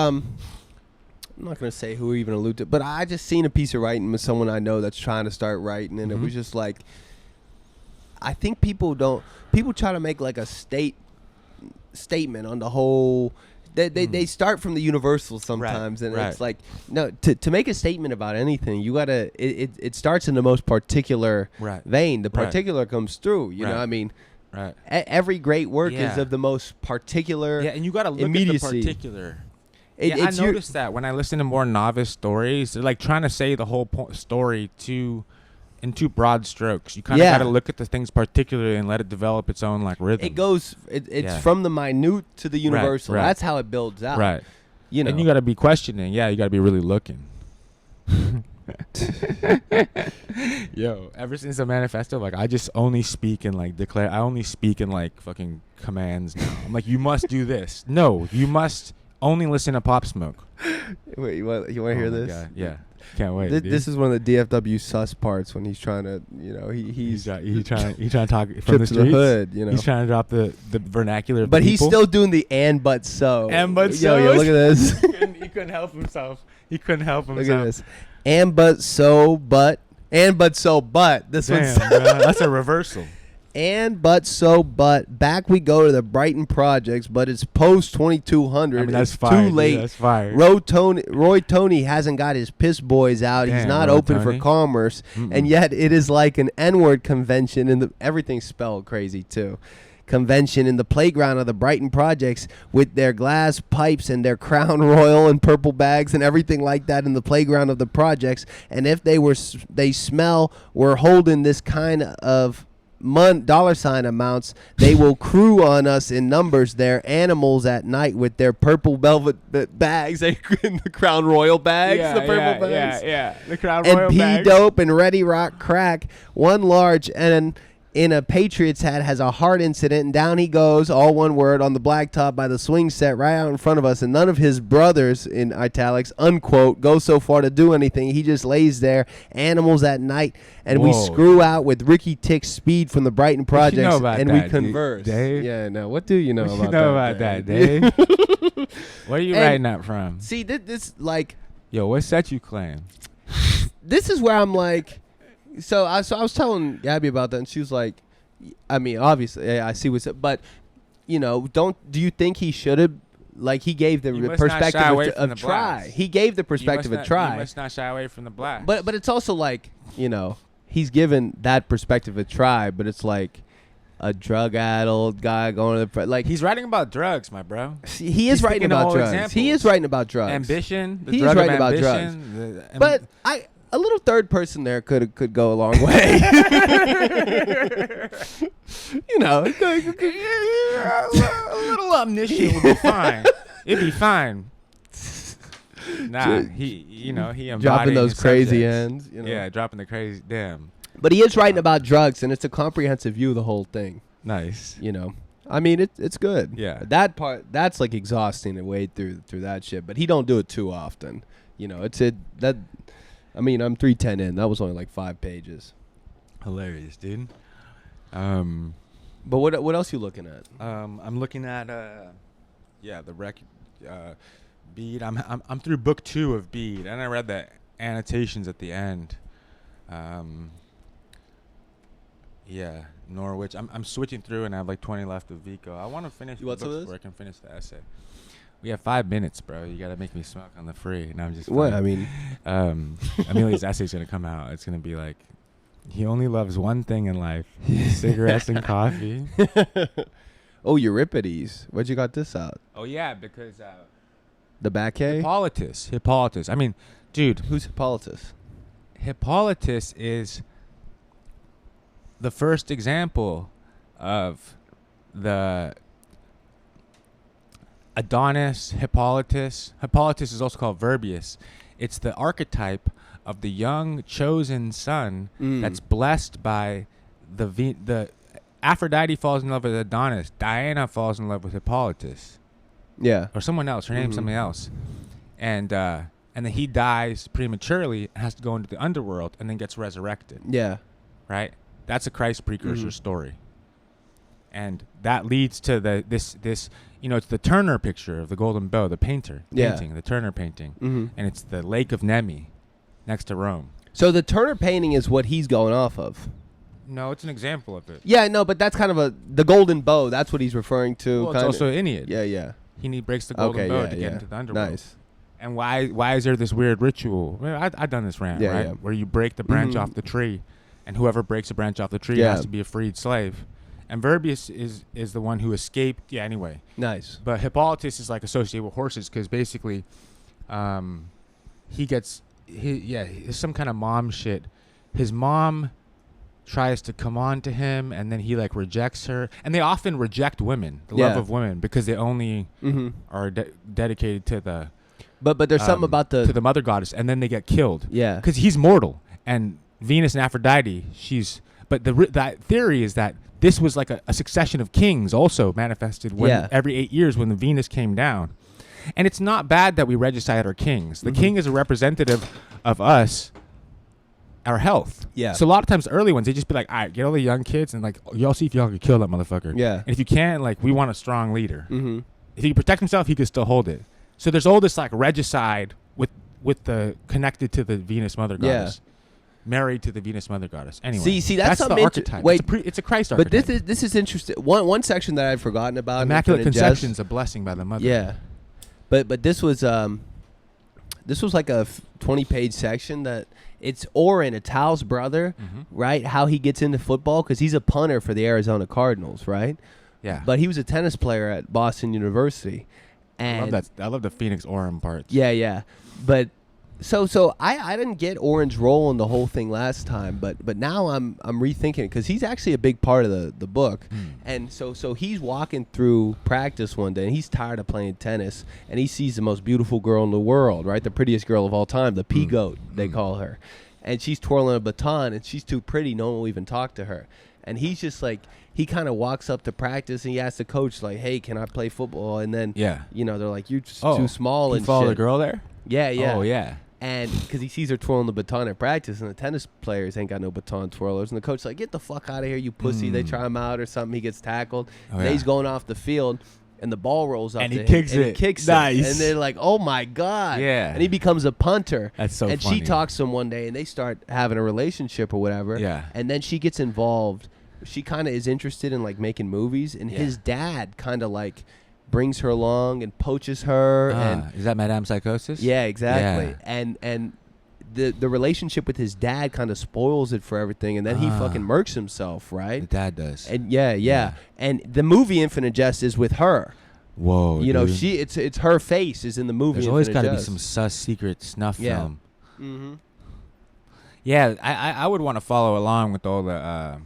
Speaker 1: I'm not going to say who even alluded to, but I just seen a piece of writing with someone I know that's trying to start writing, and it was just like, I think people try to make like a statement on the whole. They start from the universal sometimes, and it's like, no, to make a statement about anything, you gotta it starts in the most particular vein. The particular comes through. You know what I mean?
Speaker 2: Right.
Speaker 1: Every great work is of the most particular.
Speaker 2: Yeah, and you got to look at the particular. I noticed that when I listen to more novice stories, they're like trying to say the whole story in two broad strokes. You kind of got to look at the things particularly and let it develop its own like rhythm.
Speaker 1: It goes. It's from the minute to the universal.
Speaker 2: Right.
Speaker 1: That's how it builds out.
Speaker 2: Right.
Speaker 1: And
Speaker 2: you got to be questioning. Yeah, you got to be really looking. Yo, ever since the manifesto, like I just only speak in like declare. I only speak in like fucking commands now. I'm like, you must do this. No, you must only listen to Pop Smoke.
Speaker 1: Wait, you want to hear this?
Speaker 2: God. Yeah, can't wait.
Speaker 1: This is one of the DFW sus parts when he's trying to, he's
Speaker 2: trying to talk from
Speaker 1: trip
Speaker 2: the
Speaker 1: to
Speaker 2: streets.
Speaker 1: the hood,
Speaker 2: He's trying to drop the vernacular. Of
Speaker 1: but
Speaker 2: the
Speaker 1: he's
Speaker 2: people.
Speaker 1: still doing the and but so.
Speaker 2: And but so.
Speaker 1: Yo, look at this.
Speaker 2: He couldn't help himself. He couldn't help himself.
Speaker 1: Look at this. And but so but. And but so but. This
Speaker 2: Damn,
Speaker 1: one's.
Speaker 2: bro, that's a reversal.
Speaker 1: And but so but back we go to the Brighton projects, but it's post 2200.
Speaker 2: I mean, that's
Speaker 1: it's
Speaker 2: fire,
Speaker 1: too late.
Speaker 2: Dude, that's fire.
Speaker 1: Roy Tony hasn't got his piss boys out. He's
Speaker 2: Damn,
Speaker 1: not
Speaker 2: Roy
Speaker 1: open
Speaker 2: Tony.
Speaker 1: for commerce, and yet it is like an N-word convention, and everything's spelled crazy too. Convention in the playground of the Brighton projects with their glass pipes and their Crown Royal and purple bags and everything like that in the playground of the projects. And if they smell we're holding this kind of dollar sign amounts, they will crew on us in numbers. They're animals at night with their purple velvet bags and the Crown Royal bags, the purple bags.
Speaker 2: Yeah, the Crown Royal
Speaker 1: And
Speaker 2: bags.
Speaker 1: P-Dope and Ready Rock Crack, one large and in a Patriots hat has a heart incident, and down he goes, all one word, on the blacktop by the swing set right out in front of us, and none of his brothers, in italics, unquote, go so far to do anything. He just lays there, animals at night, and we screw out with Ricky Tick's speed from the Brighton projects, and we converse.
Speaker 2: Dave?
Speaker 1: Yeah, no, what do you know
Speaker 2: What
Speaker 1: about
Speaker 2: that,
Speaker 1: Dave?
Speaker 2: Dave? Where are you writing that from?
Speaker 1: See, this like...
Speaker 2: Yo, what set you claim?
Speaker 1: This is where I'm like... So I was telling Gabby about that, and she was like, I mean, obviously, I see what's up, but, do you think he should have, like, he gave the perspective of try. He gave the perspective of try.
Speaker 2: You must not shy away from the blacks.
Speaker 1: But it's also like, he's given that perspective a try, but it's like a drug-addled guy going to the, like.
Speaker 2: He's writing about drugs, my bro.
Speaker 1: He is writing about drugs.
Speaker 2: Examples.
Speaker 1: He is writing about drugs.
Speaker 2: Ambition.
Speaker 1: He is writing about drugs. But a little third person there could go a long way. A
Speaker 2: little omniscient would be fine. It'd be fine. Nah, he
Speaker 1: dropping those crazy
Speaker 2: subjects.
Speaker 1: ends.
Speaker 2: Yeah, dropping the crazy. Damn.
Speaker 1: But he is writing about drugs, and it's a comprehensive view of the whole thing.
Speaker 2: Nice.
Speaker 1: I mean, it's good.
Speaker 2: Yeah.
Speaker 1: That part, that's like exhausting to wade through that shit. But he don't do it too often. I mean, I'm 310 in. That was only like 5 pages.
Speaker 2: Hilarious, dude.
Speaker 1: But what else you looking at?
Speaker 2: I'm looking at the Bede. I'm through book 2 of Bede, and I read the annotations at the end. Norwich. I'm switching through, and I have like 20 left of Vico. I want to finish the books before I can finish the essay. We have 5 minutes, bro. You gotta make me smoke on the free. And I'm just
Speaker 1: what? I mean,
Speaker 2: Amelia's essay's gonna come out. It's gonna be like, he only loves one thing in life: cigarettes and coffee.
Speaker 1: Oh, Euripides. Where'd you got this out?
Speaker 2: Oh yeah, because
Speaker 1: the back hay?
Speaker 2: Hippolytus. I mean, dude,
Speaker 1: who's Hippolytus?
Speaker 2: Hippolytus is the first example of the Adonis, Hippolytus. Hippolytus is also called Verbius. It's the archetype of the young chosen son that's blessed by the Aphrodite falls in love with Adonis. Diana falls in love with Hippolytus.
Speaker 1: Yeah.
Speaker 2: Or someone else. Her name's something else. And then he dies prematurely and has to go into the underworld and then gets resurrected.
Speaker 1: Yeah.
Speaker 2: Right? That's a Christ precursor story. And that leads to this it's the Turner picture of the Golden Bough, the painting, the Turner painting. And it's the Lake of Nemi next to Rome.
Speaker 1: So the Turner painting is what he's going off of.
Speaker 2: No, it's an example of it.
Speaker 1: Yeah, no, but that's kind of the Golden Bough. That's what he's referring to.
Speaker 2: Well, it's also Aeneid.
Speaker 1: Yeah.
Speaker 2: He breaks the Golden Bough to get into the underworld.
Speaker 1: Nice.
Speaker 2: And why is there this weird ritual? I've done this rant, right? Yeah. Where you break the branch off the tree, and whoever breaks a branch off the tree has to be a freed slave. And Verbius is the one who escaped. Yeah, anyway.
Speaker 1: Nice.
Speaker 2: But Hippolytus is like associated with horses because basically there's some kind of mom shit. His mom tries to come on to him, and then he like rejects her. And they often reject women, the love of women, because they only are dedicated to
Speaker 1: But there's something about
Speaker 2: to the mother goddess, and then they get killed.
Speaker 1: Yeah.
Speaker 2: Because he's mortal, and Venus and Aphrodite, but that theory is that this was like a succession of kings also manifested every 8 years when the Venus came down. And it's not bad that we regicide our kings. The king is a representative of us, our health.
Speaker 1: Yeah.
Speaker 2: So a lot of times, early ones, they just be like, all right, get all the young kids and like, y'all see if y'all can kill that motherfucker.
Speaker 1: Yeah.
Speaker 2: And if you can't, like, we want a strong leader.
Speaker 1: Mm-hmm.
Speaker 2: If he can protect himself, he can still hold it. So there's all this like regicide with the connected to the Venus mother goddess. Married to the Venus mother goddess. Anyway,
Speaker 1: see, that's
Speaker 2: the archetype.
Speaker 1: Wait,
Speaker 2: it's a Christ archetype.
Speaker 1: But this is interesting. One section that I've forgotten about.
Speaker 2: Immaculate Conception is a blessing by the mother.
Speaker 1: Yeah, but this was like a 20-page section that it's Oren, it's Hal's brother, right? How he gets into football because he's a punter for the Arizona Cardinals, right?
Speaker 2: Yeah.
Speaker 1: But he was a tennis player at Boston University, and
Speaker 2: I love the Phoenix Oren parts.
Speaker 1: Yeah. But so I didn't get Oren's role in the whole thing last time, but now I'm rethinking it because he's actually a big part of the book. And so he's walking through practice one day and he's tired of playing tennis and he sees the most beautiful girl in the world, right? The prettiest girl of all time, the pea goat they call her, and she's twirling a baton and she's too pretty, no one will even talk to her. And he's just like, he kind of walks up to practice and he asks the coach like, hey, can I play football? And then they're like, you're just too small.
Speaker 2: You
Speaker 1: and
Speaker 2: follow
Speaker 1: shit.
Speaker 2: the girl there?
Speaker 1: Yeah.
Speaker 2: Oh yeah.
Speaker 1: And because he sees her twirling the baton at practice, and the tennis players ain't got no baton twirlers, and the coach's like, "Get the fuck out of here, you pussy!" They try him out or something. He gets tackled. And he's going off the field, and the ball rolls up.
Speaker 2: And
Speaker 1: to
Speaker 2: he
Speaker 1: him,
Speaker 2: kicks
Speaker 1: and
Speaker 2: it.
Speaker 1: He kicks
Speaker 2: Nice.
Speaker 1: it, and they're like, "Oh my god!"
Speaker 2: Yeah.
Speaker 1: And he becomes a punter.
Speaker 2: That's so
Speaker 1: and
Speaker 2: funny.
Speaker 1: she talks to him one day, and they start having a relationship or whatever.
Speaker 2: Yeah.
Speaker 1: And then she gets involved. She kind of is interested in like making movies, and his dad kind of like brings her along and poaches her. And
Speaker 2: is that Madame Psychosis?
Speaker 1: yeah, exactly.
Speaker 2: Yeah.
Speaker 1: And the relationship with his dad kind of spoils it for everything, and then he fucking murks himself, right?
Speaker 2: The dad does.
Speaker 1: And yeah. And the movie Infinite Jest is with her.
Speaker 2: Whoa,
Speaker 1: you know,
Speaker 2: dude.
Speaker 1: it's her face is in the movie.
Speaker 2: There's always
Speaker 1: got to
Speaker 2: be some sus secret snuff film.
Speaker 1: Mm-hmm.
Speaker 2: Yeah, I would want to follow along with all the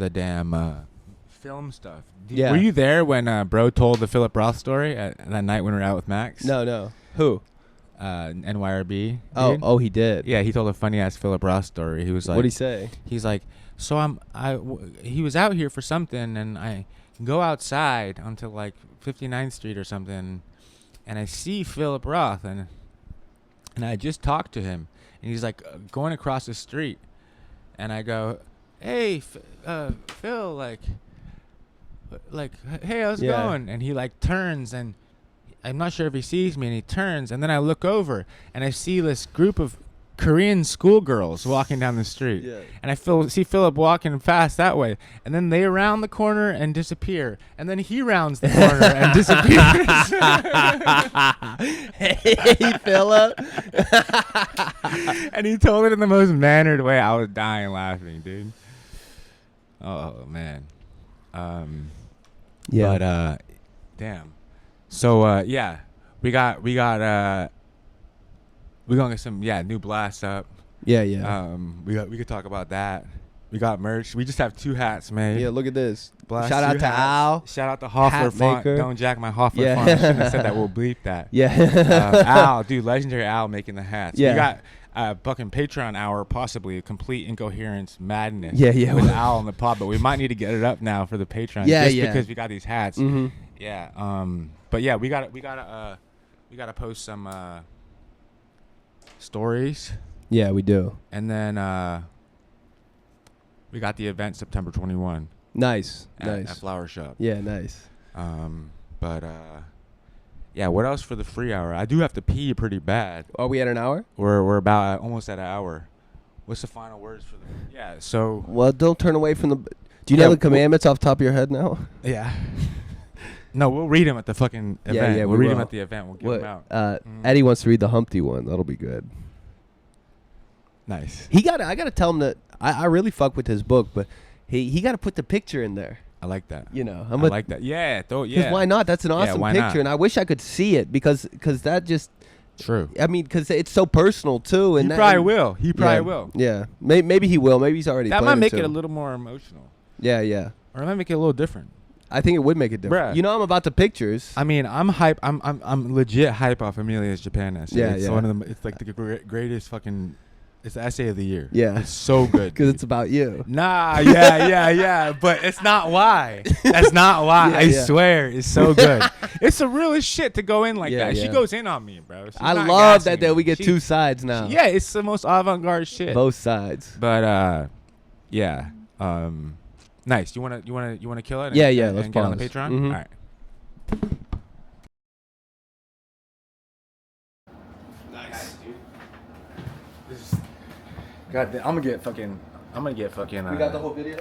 Speaker 2: damn film stuff.
Speaker 1: Yeah.
Speaker 2: Were you there when Bro told the Philip Roth story that night when we were out with Max?
Speaker 1: No. Who?
Speaker 2: NYRB.
Speaker 1: Oh, he did.
Speaker 2: Yeah, he told a funny ass Philip Roth story. He was like,
Speaker 1: what'd he say?
Speaker 2: He's like, so he was out here for something, and I go outside onto like 59th Street or something, and I see Philip Roth, and I just talked to him, and he's like going across the street, and I go, hey, Phil, like, hey, how's it going? And he like turns, and I'm not sure if he sees me, and he turns, and then I look over, and I see this group of Korean schoolgirls walking down the street, and I see Philip walking past that way, and then they round the corner and disappear, and then he rounds the corner and disappears.
Speaker 1: Hey, Philip.
Speaker 2: And he told it in the most mannered way. I was dying laughing, dude. Oh man. But damn. So we gonna get some new blasts up.
Speaker 1: Yeah.
Speaker 2: We could talk about that. We got merch. We just have 2 hats, man.
Speaker 1: Yeah, look at this.
Speaker 2: Blast
Speaker 1: Shout out
Speaker 2: 2
Speaker 1: to
Speaker 2: hats.
Speaker 1: Al.
Speaker 2: Shout out to Hoffler font.
Speaker 1: maker.
Speaker 2: Don't jack my Hoffler font. I shouldn't have said that. We'll bleep that.
Speaker 1: Yeah.
Speaker 2: Al, dude, legendary Al making the hats.
Speaker 1: Yeah.
Speaker 2: We got a fucking Patreon hour, possibly a complete incoherence madness.
Speaker 1: Yeah.
Speaker 2: With Al on the pod, but we might need to get it up now for the Patreon.
Speaker 1: Yeah,
Speaker 2: just because we got these hats.
Speaker 1: Mm-hmm.
Speaker 2: Yeah. But yeah, we gotta post some stories.
Speaker 1: Yeah, we do.
Speaker 2: And then we got the event September 21.
Speaker 1: Nice.
Speaker 2: At Flower Shop.
Speaker 1: Yeah, nice.
Speaker 2: But what else for the free hour? I do have to pee pretty bad.
Speaker 1: Are we at an hour?
Speaker 2: We're about almost at an hour. What's the final words for the? So.
Speaker 1: Well, don't turn away from the. Do you know the commandments off the top of your head now?
Speaker 2: Yeah. No, we'll read them at the fucking event.
Speaker 1: Yeah,
Speaker 2: we'll read them at the event. We'll give them out.
Speaker 1: Eddie wants to read the Humpty one. That'll be good.
Speaker 2: Nice.
Speaker 1: I gotta tell him that I really fuck with his book, but he got to put the picture in there.
Speaker 2: I like that.
Speaker 1: You know,
Speaker 2: I like that. Yeah.
Speaker 1: Because why not? That's an awesome
Speaker 2: why
Speaker 1: picture,
Speaker 2: not?
Speaker 1: and I wish I could see it because that just.
Speaker 2: True.
Speaker 1: I mean, because it's so personal too, and
Speaker 2: he probably will. He probably will.
Speaker 1: Yeah, maybe he will. Maybe he's already.
Speaker 2: That might make it
Speaker 1: too.
Speaker 2: a little more emotional.
Speaker 1: Yeah.
Speaker 2: Or it might make it a little different.
Speaker 1: I think it would make a difference.
Speaker 2: Bruh.
Speaker 1: You know, I'm about the pictures.
Speaker 2: I mean, I'm hype. I'm legit hype off Amelia's Japan essay.
Speaker 1: Yeah,
Speaker 2: It's
Speaker 1: yeah.
Speaker 2: one of them. It's like the greatest fucking. It's the essay of the year.
Speaker 1: Yeah.
Speaker 2: It's so good.
Speaker 1: Because it's about you.
Speaker 2: Nah, yeah. But it's not why. That's not why.
Speaker 1: Yeah,
Speaker 2: I
Speaker 1: yeah.
Speaker 2: swear, it's so good. It's the realest shit to go in like
Speaker 1: Yeah,
Speaker 2: that.
Speaker 1: yeah.
Speaker 2: She goes in on me, bro. She's
Speaker 1: I
Speaker 2: not
Speaker 1: love
Speaker 2: gassing
Speaker 1: that
Speaker 2: me.
Speaker 1: we get
Speaker 2: She-
Speaker 1: two sides now.
Speaker 2: Yeah, it's the most avant-garde shit.
Speaker 1: Both sides.
Speaker 2: But yeah. Nice. You wanna kill it?
Speaker 1: Yeah,
Speaker 2: and
Speaker 1: let's
Speaker 2: get on the
Speaker 1: pause.
Speaker 2: Patreon.
Speaker 1: Mhm.
Speaker 2: All right. Nice, dude. God, I'm gonna get fucking.
Speaker 1: We got the whole video?